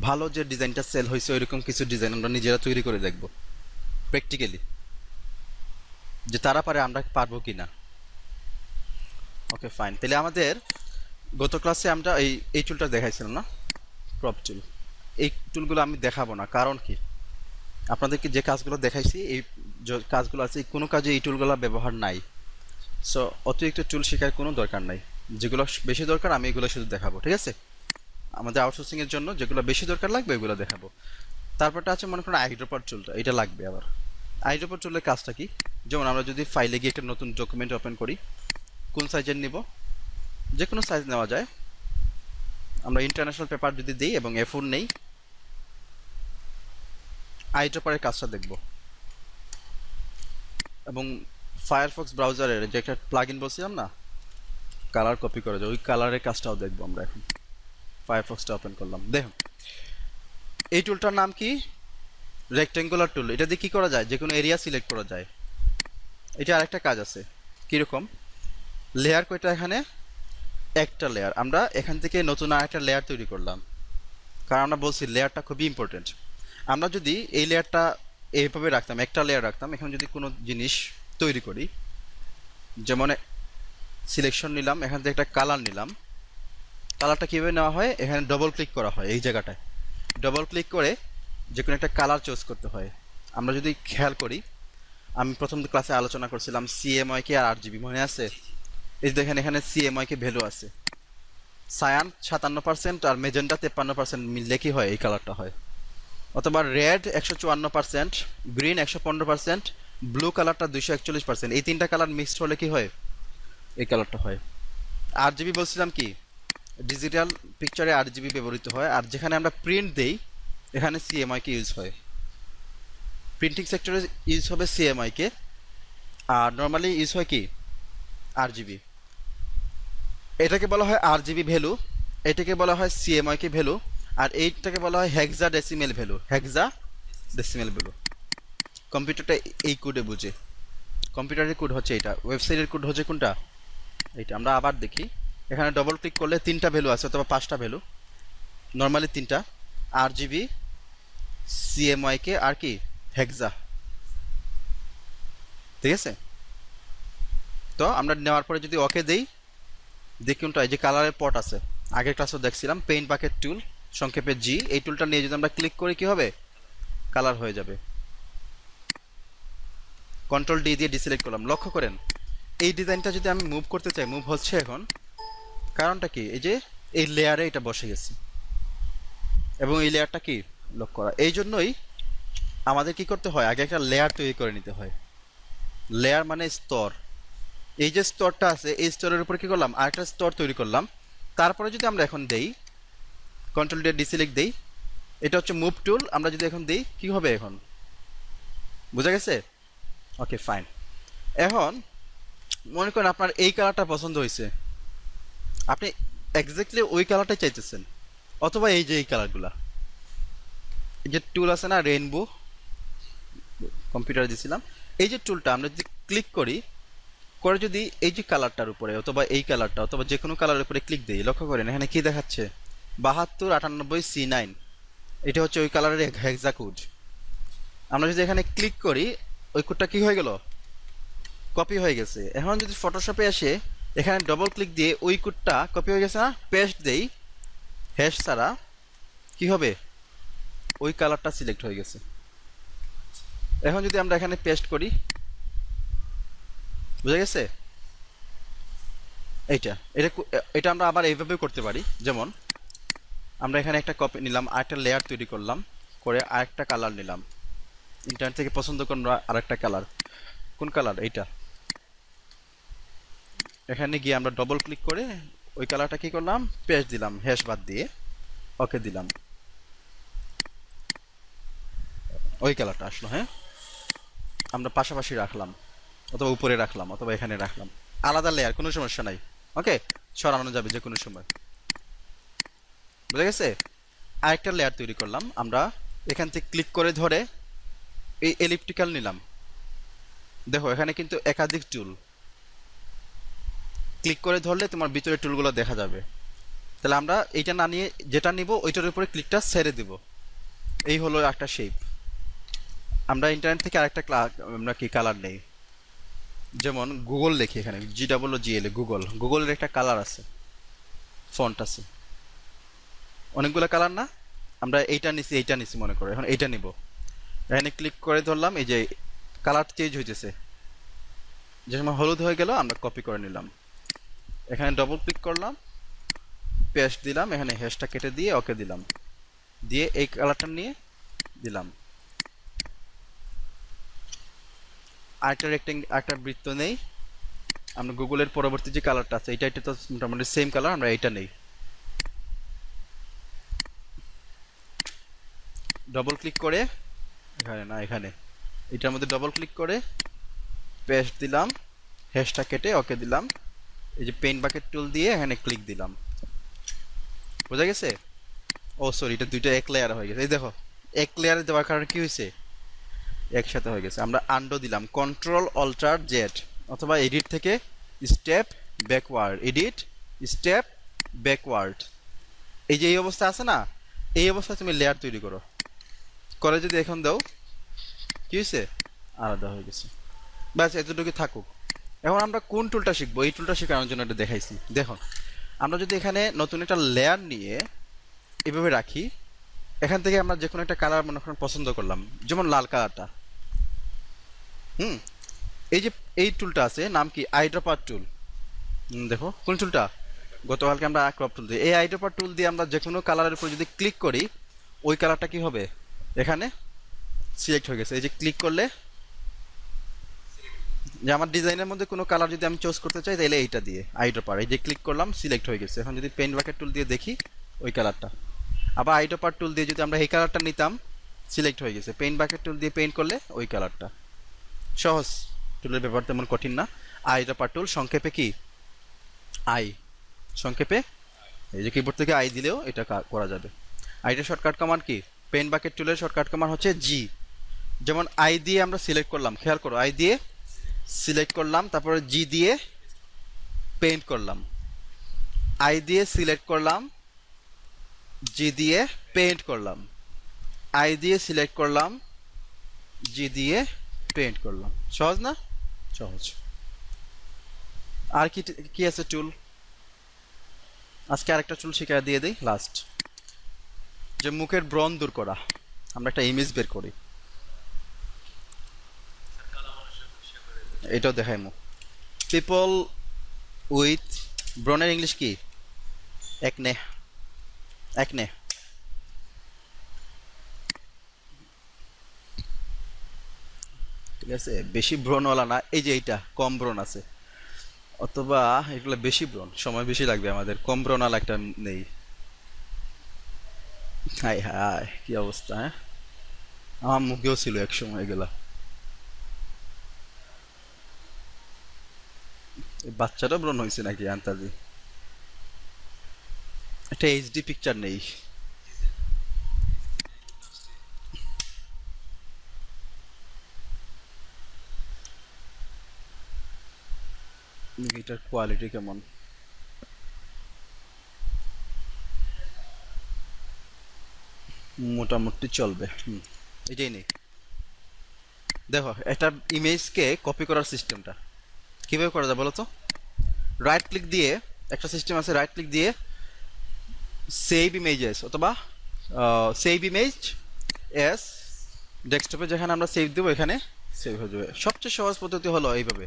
ভালো যে ডিজাইনটা সেল হয়েছে ওইরকম কিছু ডিজাইন আমরা নিজেরা তৈরি করে দেখব প্র্যাকটিক্যালি, যে তারা পারে আমরা পারবো কিনা। ওকে ফাইন, তাহলে আমাদের গত ক্লাসে আমরা এই টুলটা দেখাইছিলাম না, ক্রপ টুল। এই টুলগুলো আমি দেখাবো না, কারণ কি, আপনাদেরকে যে কাজগুলো দেখাইছি এই কাজগুলো আছে, কোনো কাজে এই টুলগুলো ব্যবহার নাই। সো অতিরিক্ত টুল শেখার কোনো দরকার নাই, যেগুলো বেশি দরকার আমি এগুলো শুধু দেখাবো। ঠিক আছে, আমাদের আউটসোর্সিং এর জন্য যেগুলো বেশি দরকার লাগবে ওইগুলো দেখাবো। তারপরটা আছে মনে করেন আইড্রোপার টুলটা, এটা লাগবে আবার। আইড্রোপার টুলের কাজটা কি, যেমন আমরা যদি ফাইলে গিয়ে একটা নতুন ডকুমেন্ট ওপেন করি, কোন সাইজের নিব, যে কোনো সাইজ নেওয়া যায়। আমরা ইন্টারন্যাশনাল পেপার যদি দিই এবং A4 নেই, আইড্রোপারের কাজটা দেখব। এবং ফায়ারফক্স ব্রাউজারের যে একটা প্লাগইন বলছিলাম না, কালার কপি করা যায়, ওই কালারের কাজটাও দেখবো আমরা। এখন ফায়ারফক্সটা ওপেন করলাম, দেখুন এই টুলটার নাম কি, রেক্টেঙ্গুলার টুল। এটা দিয়ে কি করা যায়, যে কোনো এরিয়া সিলেক্ট করা যায়। এটা আরেকটা কাজ আছে, কিরকম, লেয়ার কয়টা, এখানে একটা লেয়ার। আমরা এখান থেকে নতুন আরেকটা লেয়ার তৈরি করলাম, কারণ আমরা বলছি লেয়ারটা খুবই ইম্পর্টেন্ট। আমরা যদি এই লেয়ারটা এইভাবে রাখতাম, একটা লেয়ার রাখতাম, এখন যদি কোনো জিনিস তৈরি করি, যেমন সিলেকশন নিলাম, এখান থেকে একটা কালার নিলাম, কালারটা কীভাবে নেওয়া হয়, এখানে ডবল ক্লিক করা হয়, এই জায়গাটায় ডবল ক্লিক করে যে কোনো একটা কালার চুজ করতে হয়। আমরা যদি খেয়াল করি, আমি প্রথম ক্লাসে আলোচনা করছিলাম CMYK আর RGB, মনে আছে? এই দেখেন এখানে CMYK ভ্যালু আছে, সায়ান 57% আর মেজেন্টা 53% মিললে কি হয়, এই কালারটা হয়। অথবা রেড 154%, গ্রিন 115%, ব্লু কালারটা 241%, এই তিনটা কালার মিক্সড হলে কি হয়, এই কালারটা হয়। RGB বলছিলাম কি, ডিজিটাল পিকচারে RGB ব্যবহৃত হয়, আর যেখানে আমরা প্রিন্ট দেই এখানে CMYK কে ইউজ হয়। প্রিন্টিং সেক্টরে ইউজ হবে CMYK কে, আর নর্মালি ইউজ হয় কি RGB। এটাকে বলা হয় RGB ভ্যালু, এটাকে বলা হয় CMYK ভ্যালু, আর এইটাকে বলা হয় হেক্সা ডেসিমেল ভ্যালু। হেক্সা ডেসিমেল ভ্যালু কম্পিউটারটা এই কোডে বুঝে। কম্পিউটারের কোড হচ্ছে এটা, ওয়েবসাইটের কোড হচ্ছে কোনটা, এইটা। আমরা আবার দেখি, এখানে ডবল ক্লিক করলে তিনটা ভ্যালু আছে অথবা পাঁচটা ভ্যালু, নর্মালি তিনটা, RGB, CMYK আর কি হেক্সা। ঠিক আছে, তো আমরা নেওয়ার পরে যদি ওকে দেই, দেখুন এই যে কালারের পট আছে, আগের ক্লাসও দেখছিলাম, পেইন্ট বাকেট টুল, সংক্ষেপে G। এই টুলটা নিয়ে যদি আমরা ক্লিক করি কি হবে, কালার হয়ে যাবে। কন্ট্রোল D দিয়ে ডিসিলেক্ট করলাম। লক্ষ্য করেন এই ডিজাইনটা যদি আমি মুভ করতে চাই, মুভ হচ্ছে এখন, কারণটা কি, এই যে এই লেয়ারে এটা বসে গেছে এবং এই লেয়ারটা কি লক করা। এই জন্যই আমাদের কি করতে হয়, আগে একটা লেয়ার তৈরি করে নিতে হয়। লেয়ার মানে স্তর। এই যে স্তরটা আছে, এই স্তরের উপর কি করলাম, আরেকটা স্তর তৈরি করলাম। তারপরে যদি আমরা এখন দেই, কন্ট্রোল দিয়ে ডিসিলেক্ট দেই, এটা হচ্ছে মুভ টুল, আমরা যদি এখন দেই কি হবে, এখন বুঝা গেছে? Okay fine. এখন মনে করেন আপনার এই কালারটা পছন্দ হয়েছে, আপনি এক্স্যাক্টলি ওই কালারটাই চাইতেছেন, অথবা এই যে এই কালারগুলা, এই যে টুল আছে না রেইনবো, কম্পিউটারে দিয়েছিলাম, এই যে টুলটা আমরা যদি ক্লিক করি, করে যদি এই যে কালারটার উপরে অথবা এই কালারটা অথবা যে কোনো কালারের উপরে ক্লিক দিই, লক্ষ্য করেন এখানে কি দেখাচ্ছে, 7298C9, এটা হচ্ছে ওই কালারের হেক্সা কোড। আমরা যদি এখানে ক্লিক করি, ওই কোডটা কি হয়ে গেল, কপি হয়ে গেছে। এখন যদি ফটোশপে এসে এখানে ডবল ক্লিক দিয়ে ওই কোডটা কপি হয়ে গেছে না, পেস্ট দেই হ্যাশ ছাড়া, কি হবে, ওই কালারটা সিলেক্ট হয়ে গেছে। এখন যদি আমরা এখানে পেস্ট করি, বুঝা গেছে? এইটা এটা এটা আমরা আবার এইভাবে করতে পারি। যেমন আমরা এখানে একটা কপি নিলাম, আরেকটা লেয়ার তৈরি করলাম, করে আরেকটা কালার নিলাম, ইন্টারনেট থেকে পছন্দ করুন আরেকটা কালার, কোন কালার, এইটা। এখানে গিয়ে আমরা ডবল ক্লিক করে ওই কালারটা কি করলাম, পেস্ট দিলাম হ্যাশ বাদ দিয়ে, ওকে দিলাম, ওই কালারটা আসলো। হ্যাঁ, আমরা পাশাপাশি রাখলাম, অথবা উপরে রাখলাম, অথবা এখানে রাখলাম, আলাদা লেয়ার, কোনো সমস্যা নাই। ওকে, সরানো যাবে যে কোনো সময়, বুঝা গেছে? আরেকটা লেয়ার তৈরি করলাম, আমরা এখান থেকে ক্লিক করে ধরে এই এলিপ্টিক্যাল নিলাম। দেখো এখানে কিন্তু একাধিক টুল, ক্লিক করে ধরলে তোমার ভিতরে টুলগুলো দেখা যাবে। তাহলে আমরা এইটা না নিয়ে যেটা নিব ওইটার উপরে ক্লিকটা ছেড়ে দিব। এই হলো একটা শেপ। আমরা ইন্টারনেট থেকে আরেকটা আমরা কি কালার নেই, যেমন গুগল লিখি, এখানে GGL, গুগল, গুগলের একটা কালার আছে, ফন্ট আছে, অনেকগুলো কালার না, আমরা এইটা নিছি, এইটা নিছি মনে করো, এখন এইটা নিব। এখানে ক্লিক করে ধরলাম, এই যে কালার চেঞ্জ হইতেছে, যে সময় হলুদ হয়ে গেল আমরা কপি করে নিলাম, এখানে ডবল ক্লিক করলাম, পেস্ট দিলাম, এখানে হ্যাশটা কেটে দিয়ে ওকে দিলাম, দিয়ে এই কালারটা নিয়ে দিলাম। আরেকটা বৃত্ত নেই, আমরা গুগলের পরবর্তী যে কালারটা আছে এটা তো মোটামুটি সেম কালার, আমরা এইটা নেই, ডবল ক্লিক করে, এখানে না এখানে, এটার মধ্যে ডবল ক্লিক করে পেস্ট দিলাম, হ্যাশটা কেটে ওকে দিলাম, এই যে পেইন্ট বাকেট টুল দিয়ে এখানে ক্লিক দিলাম। বোঝা গেছে? ও সরি, এটা দুইটা এক লেয়ার হয়ে গেছে। এই দেখো এক লেয়ারে দেওয়ার কারণে কি হয়েছে, একসাথে হয়ে গেছে। আমরা আন্ডো দিলাম, কন্ট্রোল অল্টার জেড, অথবা এডিট থেকে step backward, edit step backward, এই যে এই অবস্থা আছে না, এই অবস্থায় তুমি লেয়ার তৈরি করো, করে যদি এখন দাও, কি হয়েছে, আলাদা হয়ে গেছে। ব্যাস এতটুকু থাকুক। এখন আমরা কোন টুলটা শিখবো, এই টুলটা শেখানোর জন্য এটা দেখাইছি। দেখো আমরা যদি এখানে নতুন একটা লেয়ার নিয়ে এভাবে রাখি, এখান থেকে আমরা যে কোনো একটা কালার মনে করেন পছন্দ করলাম, যেমন লাল কালারটা, এই যে এই টুলটা আছে, নাম কি আইড্রপার টুল, দেখো কোন টুলটা, গতকালকে আমরা ক্রপ টুল দিই, এই আইড্রপার টুল দিয়ে আমরা যে কোনো কালারের উপর যদি ক্লিক করি ওই কালারটা কি হবে এখানে সিলেক্ট হয়ে গেছে। এই যে ক্লিক করলে যে আমার ডিজাইনের মধ্যে কোনো কালার যদি আমি চুজ করতে চাই তাহলে এইটা দিয়ে আইড্রপার, এই যে ক্লিক করলাম সিলেক্ট হয়ে গেছে। এখন যদি পেইন্ট বাকেট টুল দিয়ে দেখি ওই কালারটা, আবার আইড্রপার টুল দিয়ে যদি আমরা এই কালারটা নিতাম সিলেক্ট হয়ে গেছে। পেইন্ট বাকেট টুল দিয়ে পেইন্ট করলে ওই কালারটা। সহজ, টুলের ব্যাপার তেমন কঠিন না। আইড্রপার টুল সংক্ষেপে কি আই, সংক্ষেপে এই যে কিবোর্ড থেকে আই দিলেও এটা করা যাবে। আইটা শর্টকাট কমান্ড কি, পেইন্ট বাকেট টুলের শর্টকাট কমান্ড হচ্ছে জি। যেমন আই দিয়ে আমরা সিলেক্ট করলাম, খেয়াল করো, আই দিয়ে সিলেক্ট করলাম, তারপরে জি দিয়ে পেইন্ট করলাম, আই দিয়ে সিলেক্ট করলাম, জি দিয়ে পেইন্ট করলাম, আই দিয়ে সিলেক্ট করলাম, জি দিয়ে পেইন্ট করলাম। সহজ না? সহজ। আর কি কি আছে টুল, আজকে আরেকটা টুল শিখিয়ে দিয়ে দিই লাস্ট, যে মুখের ব্রণ দূর করা। আমরা একটা ইমেজ বের করি, এটাও দেখাই মুখ। পিপল উইথ ব্রনের ইংলিশ কি, একনে, একনে। ঠিক আছে, বেশি ব্রণওয়ালা না, এই যে এইটা কম ব্রণ আছে, অথবা এগুলো বেশি ব্রণ, সময় বেশি লাগবে আমাদের, কম ব্রণওয়ালা একটা নেই। হাই হাই কি অবস্থা, হ্যাঁ আমার মুখেও ছিল এক সময় এগুলা। বাচ্চাটা ব্রণ হয়েছে নাকি আন্তাজি, একটা এইচডি পিকচার নেই। এটার কোয়ালিটি কেমন, মোটামুটি চলবে। এটাই নেই। দেখো একটা ইমেজকে কপি করার সিস্টেমটা কিভাবে করা যায় বলো তো। রাইট ক্লিক দিয়ে, একটা সিস্টেম আছে, রাইট ক্লিক দিয়ে সেভ ইমেজেস অথবা সেভ ইমেজ এস, ডেস্কটপে যেখানে আমরা সেভ দেবো এখানে সেভ হয়ে যাবে। সবচেয়ে সহজ পদ্ধতি হলো এইভাবে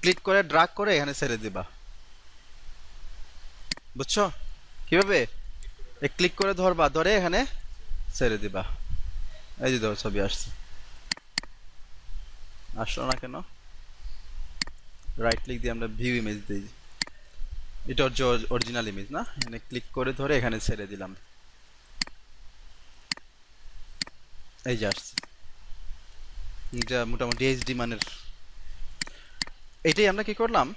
ক্লিক করে ড্রাগ করে এখানে ছেড়ে দিবা, বুঝছো কিভাবে? ক্লিক করে ধরবা, ধরে এখানে ছেড়ে দিবা। এই যে ধরো ছবি আসছে, আসলো না কেন? রাইট ক্লিক দিয়ে আমরা ভিউ ইমেজ দিই, এটা হচ্ছে অরিজিনাল ইমেজ না, এখানে ক্লিক করে ধরে এখানে ছেড়ে দিলাম, এই যে আসছে। এটা মোটামুটি এইচডি মানের। এটাই আমরা কি করলাম,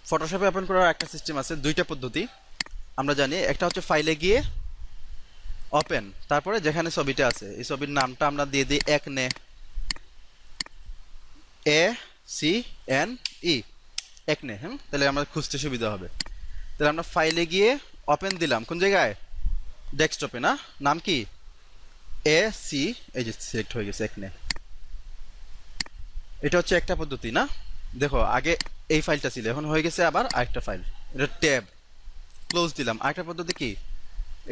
ফটোশপে ওপেন করার একটা সিস্টেম আছে, দুইটা পদ্ধতি আমরা জানি। একটা হচ্ছে ফাইলে গিয়ে ওপেন, তারপরে যেখানে ছবিটা আছে এই ছবির নামটা আমরা দিয়ে দিই একনে, এ সি এন ই, একনে। তাহলে আমরা খুঁজতে সুবিধা হবে। তাহলে আমরা ফাইলে গিয়ে ওপেন দিলাম, কোন জায়গায়, ডেস্কটপে না, নাম কি এ সি, এই যে সিলেক্ট হয়ে গেছে একনে। এটা হচ্ছে একটা পদ্ধতি না। দেখো আগে এই ফাইলটা ছিল, এখন হয়ে গেছে আবার আরেকটা ফাইল, এটা ট্যাব, ক্লোজ দিলাম। আরেকটা পদ্ধতি কি,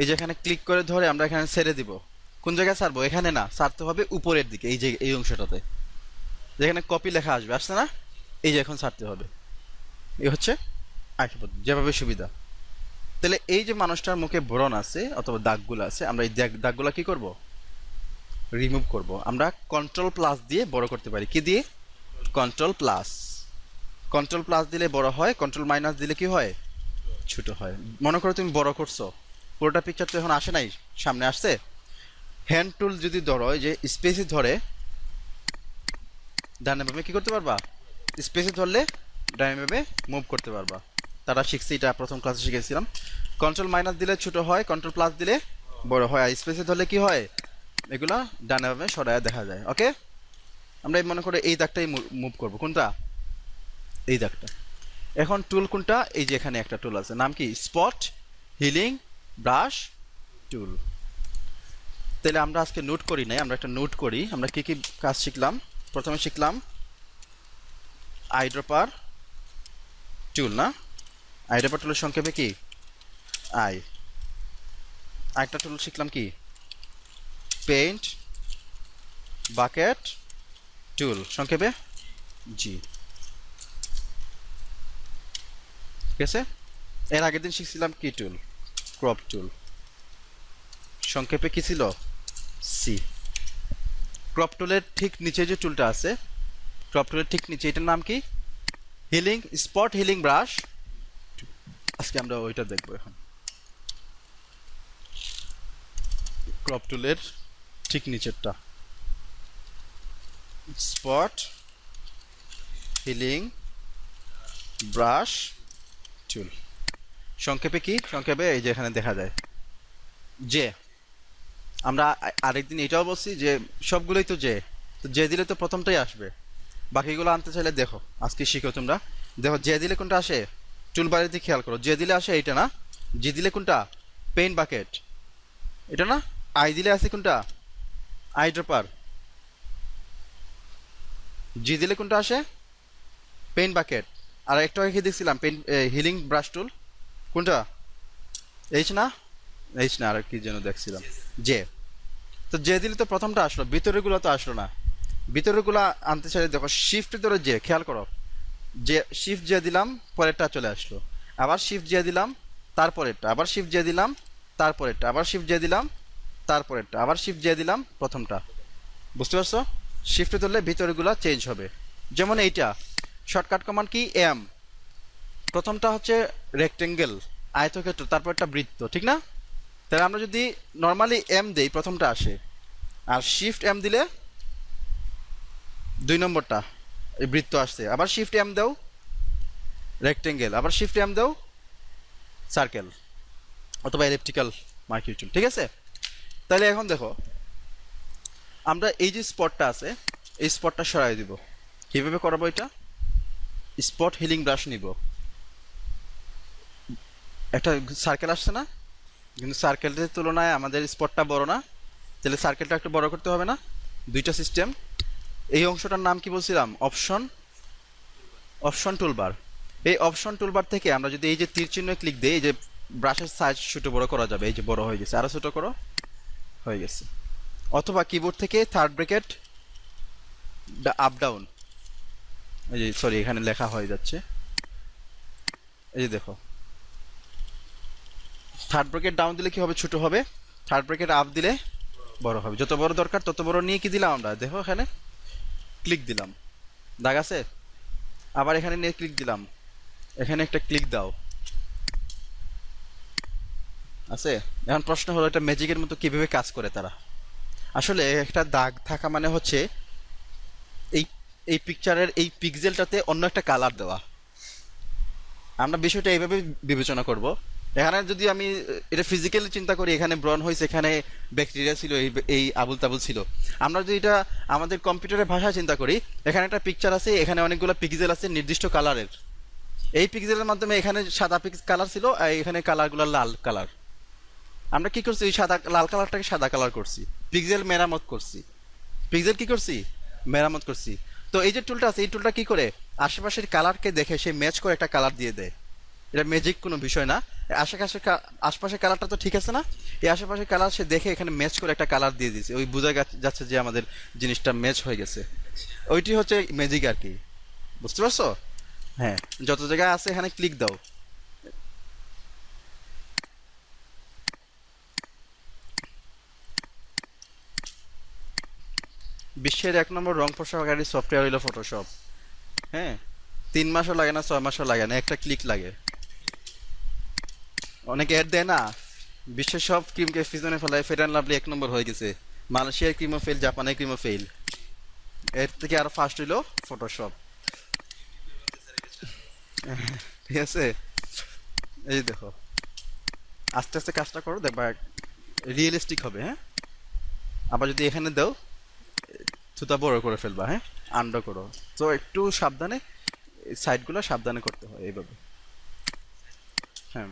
এই যে এখানে ক্লিক করে ধরে আমরা এখানে ছেড়ে দিব। কোন জায়গায় ছাড়বো, এখানে না, ছাড়তে হবে উপরের দিকে, এই যে এই অংশটাতে যেখানে কপি লেখা আসবে, আসছে না, এই যে এখন ছাড়তে হবে। এই হচ্ছে আরেকটা পদ্ধতি, যেভাবে সুবিধা। তাহলে এই যে মানুষটার মুখে ব্রণ আছে অথবা দাগগুলো আছে, আমরা এই দাগগুলো কি করব, রিমুভ করব। আমরা কন্ট্রোল প্লাস দিয়ে বড় করতে পারি, কি দিয়ে, কন্ট্রোল প্লাস। কন্ট্রোল প্লাস দিলে বড় হয়, কন্ট্রোল মাইনাস দিলে কি হয়, ছোট হয়। মনে করো তুমি বড় করছো, পুরোটা পিকচার তো এখন আসে নাই, সামনে আসছে। হ্যান্ড টুল যদি ধরো, যে স্পেসে ধরে ডানে বামে কি করতে পারবা, স্পেসে ধরলে ডানে বামে মুভ করতে পারবা। তারা শিখছে, এটা প্রথম ক্লাসে শিখেছিলাম। কন্ট্রোল মাইনাস দিলে ছোট হয়, কন্ট্রোল প্লাস দিলে বড় হয়, আর স্পেসে ধরলে কি হয়, এগুলা ডানে বামে সরায় দেখা যায়। ওকে, আমরা মনে করে এই দাগটাই মুভ করব, কোনটা, এই দাগটা। এখন টুল কোনটা, এই যে এখানে একটা টুল আছে, নাম কি, স্পট হিলিং ব্রাশ টুল। তাহলে আমরা আজকে নোট করি নাই, আমরা একটা নোট করি। আমরা কি কি কাজ শিখলাম, প্রথমে শিখলাম আইড্রপার টুল না, আইড্রপার টুলের সংক্ষেপে কি আই। আরেকটা টুল শিখলাম কি, পেইন্ট বাকেট টুল, সংক্ষেপে জি। ঠিক আছে, এর আগের দিন শিখছিলাম কি টুল? ক্রপ টুল। সংক্ষেপে কি ছিল? সি। ক্রপ টুলের ঠিক নিচে যে টুলটা আছে, ক্রপ টুলের ঠিক নিচে, এটার নাম কি? Healing spot healing brush. আজকে আমরা ওইটা দেখবো এখন। ক্রপ টুলের ঠিক নিচেরটা, স্পট হিলিং ব্রাশ টুল। সংক্ষেপে কি? সংক্ষেপে এই যে এখানে দেখা যায় যে, আমরা আরেকদিন এটাও বলছি যে সবগুলোই তো যে দিলে তো প্রথমটাই আসবে, বাকিগুলো আনতে চাইলে দেখো আজকে শিখো তোমরা। দেখো যে দিলে কোনটা আসে, টুল বাড়িতে খেয়াল করো, যে দিলে আসে এইটা না, জি দিলে কোনটা? পেইন্ট বাকেট, এটা না। আই দিলে আছে কোনটা? I dropper. জি দিলে কোনটা আসে? Paint bucket. আর একটু আগে দেখছিলাম পেইন্ট হিলিং ব্রাশ টুল, কোনটা? এইচ না, এইচ না, আর কি যেন দেখছিলাম, জে। তো যে দিলে তো প্রথমটা আসলো, ভিতরেগুলো তো আসলো না। ভিতরেগুলো আনতে চাইলে দেখো শিফট ধরে যে, খেয়াল করো, যে শিফট যে দিলাম পরেরটা চলে আসলো, আবার শিফট যে দিলাম তারপরেরটা, আবার শিফট যে দিলাম তারপরেরটা, আবার শিফট যে দিলাম তারপরেরটা, আবার শিফট যে দিলাম প্রথমটা। বুঝতে পারছো? শিফট ধরলে ভিতরেগুলো চেঞ্জ হবে। যেমন এইটা শর্টকাট কমান্ড কি? এম। প্রথমটা হচ্ছে রেক্টেঙ্গেল, আয়তক্ষেত্র, তারপর একটা বৃত্ত, ঠিক না? তাহলে আমরা যদি নর্মালি এম দেই প্রথমটা আসে, আর শিফট এম দিলে 2 নম্বরটা এই বৃত্ত আসছে। আবার শিফট এম দাও রেক্টেঙ্গেল, আবার শিফট এম দাও সার্কেল অথবা এলিপ্টিক্যাল মার্কিউরি টুল, ঠিক আছে? তাহলে এখন দেখো আমরা এই যে স্পটটা আছে, এই স্পটটা সরাই দিব। কিভাবে করাবো এটা? স্পট হিলিং ব্রাশ নিব, একটা সার্কেল আসছে না, কিন্তু সার্কেলের তুলনায় আমাদের স্পটটা বড় না, তাহলে সার্কেলটা একটু বড় করতে হবে না? দুইটা সিস্টেম। এই অংশটার নাম কি বলছিলাম? অপশন। Option toolbar. এই অপশন টুলবার থেকে আমরা যদি এই যে তীর চিহ্ন ক্লিক দিই, এই যে ব্রাশের সাইজ ছোট বড় করা যাবে। এই যে বড় হয়ে গেছে, আরো ছোট করো, হয়ে গেছে। অথবা কিবোর্ড থেকে থার্ড ব্র্যাকেট আপ ডাউন, এই যে সরি এখানে লেখা হয়ে যাচ্ছে, এই যে দেখো থার্ড ব্র্যাকেট ডাউন দিলে কি হবে? ছোট হবে। থার্ড ব্র্যাকেট আপ দিলে বড় হবে। যত বড় দরকার তত বড় নিয়ে কি দিলাম আমরা, দেখো এখানে ক্লিক দিলাম, দাগ আছে। আবার এখানে নিয়ে ক্লিক দিলাম, এখানে একটা ক্লিক দাও, আছে। এখন প্রশ্ন হলো এটা ম্যাজিকের মতো কিভাবে কাজ করে তারা? আসলে একটা দাগ থাকা মানে হচ্ছে এই এই পিকচারের এই পিক্সেলটাতে অন্য একটা কালার দেওয়া। আমরা বিষয়টা এইভাবে বিবেচনা করব। এখানে যদি আমি এটা ফিজিক্যালি চিন্তা করি, এখানে ব্রণ হয়েছে, এখানে ব্যাকটেরিয়া ছিল, এই এই আবুল তাবুল ছিল। আমরা যদি এটা আমাদের কম্পিউটারের ভাষায় চিন্তা করি, এখানে একটা পিকচার আছে, এখানে অনেকগুলো পিক্সেল আছে নির্দিষ্ট কালারের। এই পিক্সেলের মাধ্যমে এখানে সাদা কালার ছিল, আর এখানে কালারগুলো লাল কালার। আমরা কি করছি? ওই সাদা লাল কালারটাকে সাদা কালার করছি, পিক্সেল মেরামত করছি। পিক্সেল কি করছি? মেরামত করছি। তো এই যে টুলটা আছে, এই টুলটা কি করে? আশেপাশের কালারকে দেখে সে ম্যাচ করে একটা কালার দিয়ে দেয়। এটা ম্যাজিক কোনো বিষয় না। আশেপাশে আশপাশের কালারটা তো ঠিক আছে না, এই আশেপাশের কালার সে দেখে এখানে ম্যাচ করে একটা কালার দিয়ে দিয়েছে, ওই বোঝা যাচ্ছে যে আমাদের জিনিসটা ম্যাচ হয়ে গেছে। ওইটি হচ্ছে ম্যাজিক আর কি। বুঝতে পারছো? হ্যাঁ, যত জায়গায় আছে এখানে ক্লিক দাও। বিশ্বের 1 নম্বর রং ফর্সাকারী সফটওয়্যার হইলো ফটোশপ। হ্যাঁ, 3 মাসও লাগে না, 6 মাসও লাগে না, একটা ক্লিক লাগে। অনেকে অ্যাড দেয় না, বিশ্বের সব ক্রিমকে পিছনে ফেলায়, ফেয়ার অ্যান্ড লাভলি 1 নম্বর হয়ে গেছে, মালয়েশিয়ার ক্রিমও ফেল, জাপানের ক্রিমও ফেল, এর থেকে আরো ফার্স্ট হইলো ফটোশপ। ঠিক আছে, এই যে দেখো আস্তে আস্তে কাজটা করো, দেখবা রিয়েলিস্টিক হবে। হ্যাঁ, আবার যদি এখানে দাও থুতা বড় করে ফেলবা, হ্যাঁ আন্ডো করো। তো একটু সাবধানে, সাইডগুলো সাবধানে করতে হয় এইভাবে। হ্যাঁ,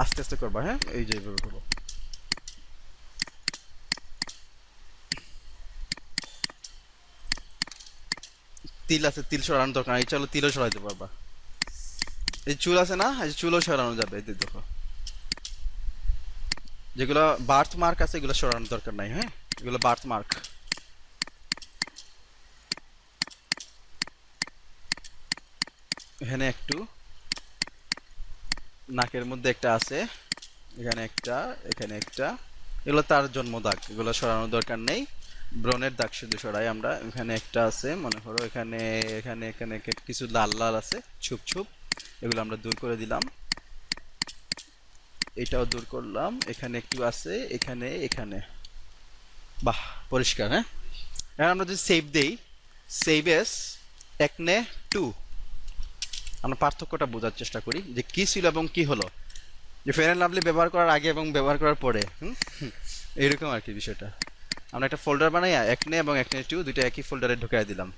আস্তে আস্তে করবা, হ্যাঁ এই যে এইভাবে করবো। তিল আছে, তিল সরানোর দরকার নাই, চলো তিলও সরাইতে পারবা। এই চুল আছে না, এই চুলও সরানো যাবে। এই যে দেখো যেগুলো বার্থ মার্ক আছে এগুলো সরানোর দরকার নাই। হ্যাঁ, এগুলো বার্থ মার্ক। এখানে একটু নাকের মধ্যে একটা আছে, এখানে একটা, এখানে একটা, এগুলো তার জন্ম দাগ, এগুলো সরানোর দরকার নেই। ব্রণের দাগ শুধু সরাই আমরা। এখানে একটা আছে মনে করো, এখানে এখানে এখানে কিছু লাল লাল আছে ছুপ ছুপ, এগুলো আমরা দূর করে দিলাম। এটাও দূর করলাম, এখানে একটু আছে, এখানে এখানে, বাহ পরিষ্কার। হ্যাঁ, এখন আমরা যদি সেভ দেই, সেভ এস একনে 2, আমরা পার্থক্যটা বোঝার চেষ্টা করি যে কি ছিল এবং কি হলো, যে ফেয়ার অ্যান্ড লাভলি ব্যবহার করার আগে এবং ব্যবহার করার পরে। এইরকম আর কি বিষয়টা। আমরা একটা ফোল্ডার বানাই, একনে এবং একনে 2 দুইটা একই ফোল্ডারে ঢুকাই দিলাম।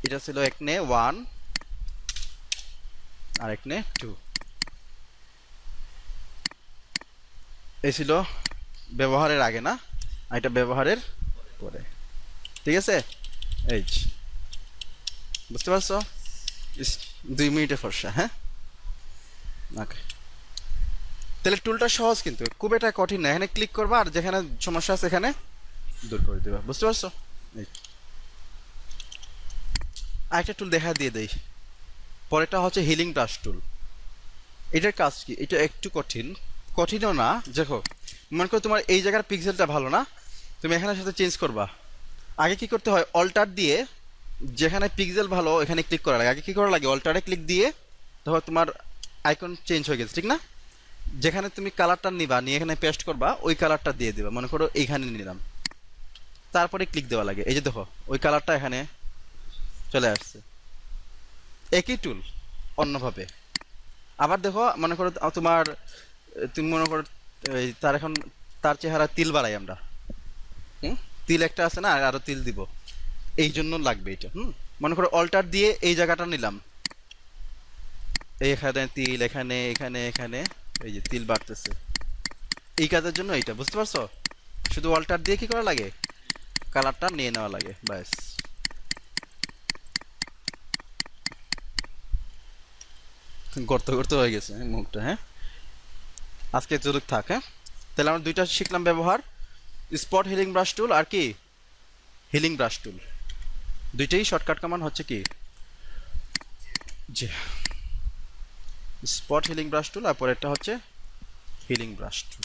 এটা ছিল একনে 1 আর একনে 2, এই ছিল ব্যবহারের আগে না, আর এটা ব্যবহারের পরে। ঠিক আছে, এই যে। বুঝতে পারছো? 2 মিনিটের ফর্সা। হ্যাঁ, ওকে। তাহলে টুলটা সহজ, কিন্তু খুব এটা কঠিন না। এখানে ক্লিক করবা আর যেখানে সমস্যা আছে এখানে দূর করে দেবা। বুঝতে পারছো? আরেকটা টুল দেখা দিয়ে দেই। পরেরটা হচ্ছে হিলিং ব্রাশ টুল। এটার কাজ কি? এটা একটু কঠিন, কঠিনও না। দেখো, মনে করো তোমার এই জায়গার পিক্সেলটা ভালো না, তুমি এখানে সাথে চেঞ্জ করবা। আগে কি করতে হয়, অল্টার দিয়ে যেখানে পিক্সেল ভালো এখানে ক্লিক করা লাগে। আগে কি করা লাগে, অল্টারে ক্লিক দিয়ে ধরো তোমার আইকন চেঞ্জ হয়ে গেছে, ঠিক না? যেখানে তুমি কালারটা নিবা, নিয়ে এখানে পেস্ট করবা, ওই কালারটা দিয়ে দিবা। মনে করো এইখানে নিলাম, তারপরে ক্লিক দেওয়া লাগে। এই যে দেখো, ওই কালারটা এখানে চলে আসছে। একই টুল অন্যভাবে। আবার দেখো, মনে করো তোমার, তুমি মনে করো তার এখন তার চেহারা তিল বাড়াই আমরা। তিল একটা আছে না, আরো তিল দিব, এই জন্য লাগবে এটা। মনে করো অল্টার দিয়ে এই জায়গাটা নিলাম, এখানে তিল, এখানে এখানে এখানে, এই যে তিল বাড়তেছে। এই কাজের জন্য এইটা, বুঝতে পারছো? শুধু অল্টার দিয়ে কি করা লাগে, কালারটা নিয়ে নেওয়া লাগে, ব্যাস। গর্ত গর্ত হয়ে গেছে মুখটা। হ্যাঁ, আজকে যতটুক থাক। হ্যাঁ, তাহলে আমরা দুইটা শিখলাম ব্যবহার, স্পট হিলিং ব্রাশ টুল আর কি হিলিং ব্রাশ টুল। দুইটাই শর্টকাট কমান্ড হচ্ছে কি, যে স্পট হিলিং ব্রাশ টুল, আর পরেরটা হচ্ছে হিলিং ব্রাশ টুল।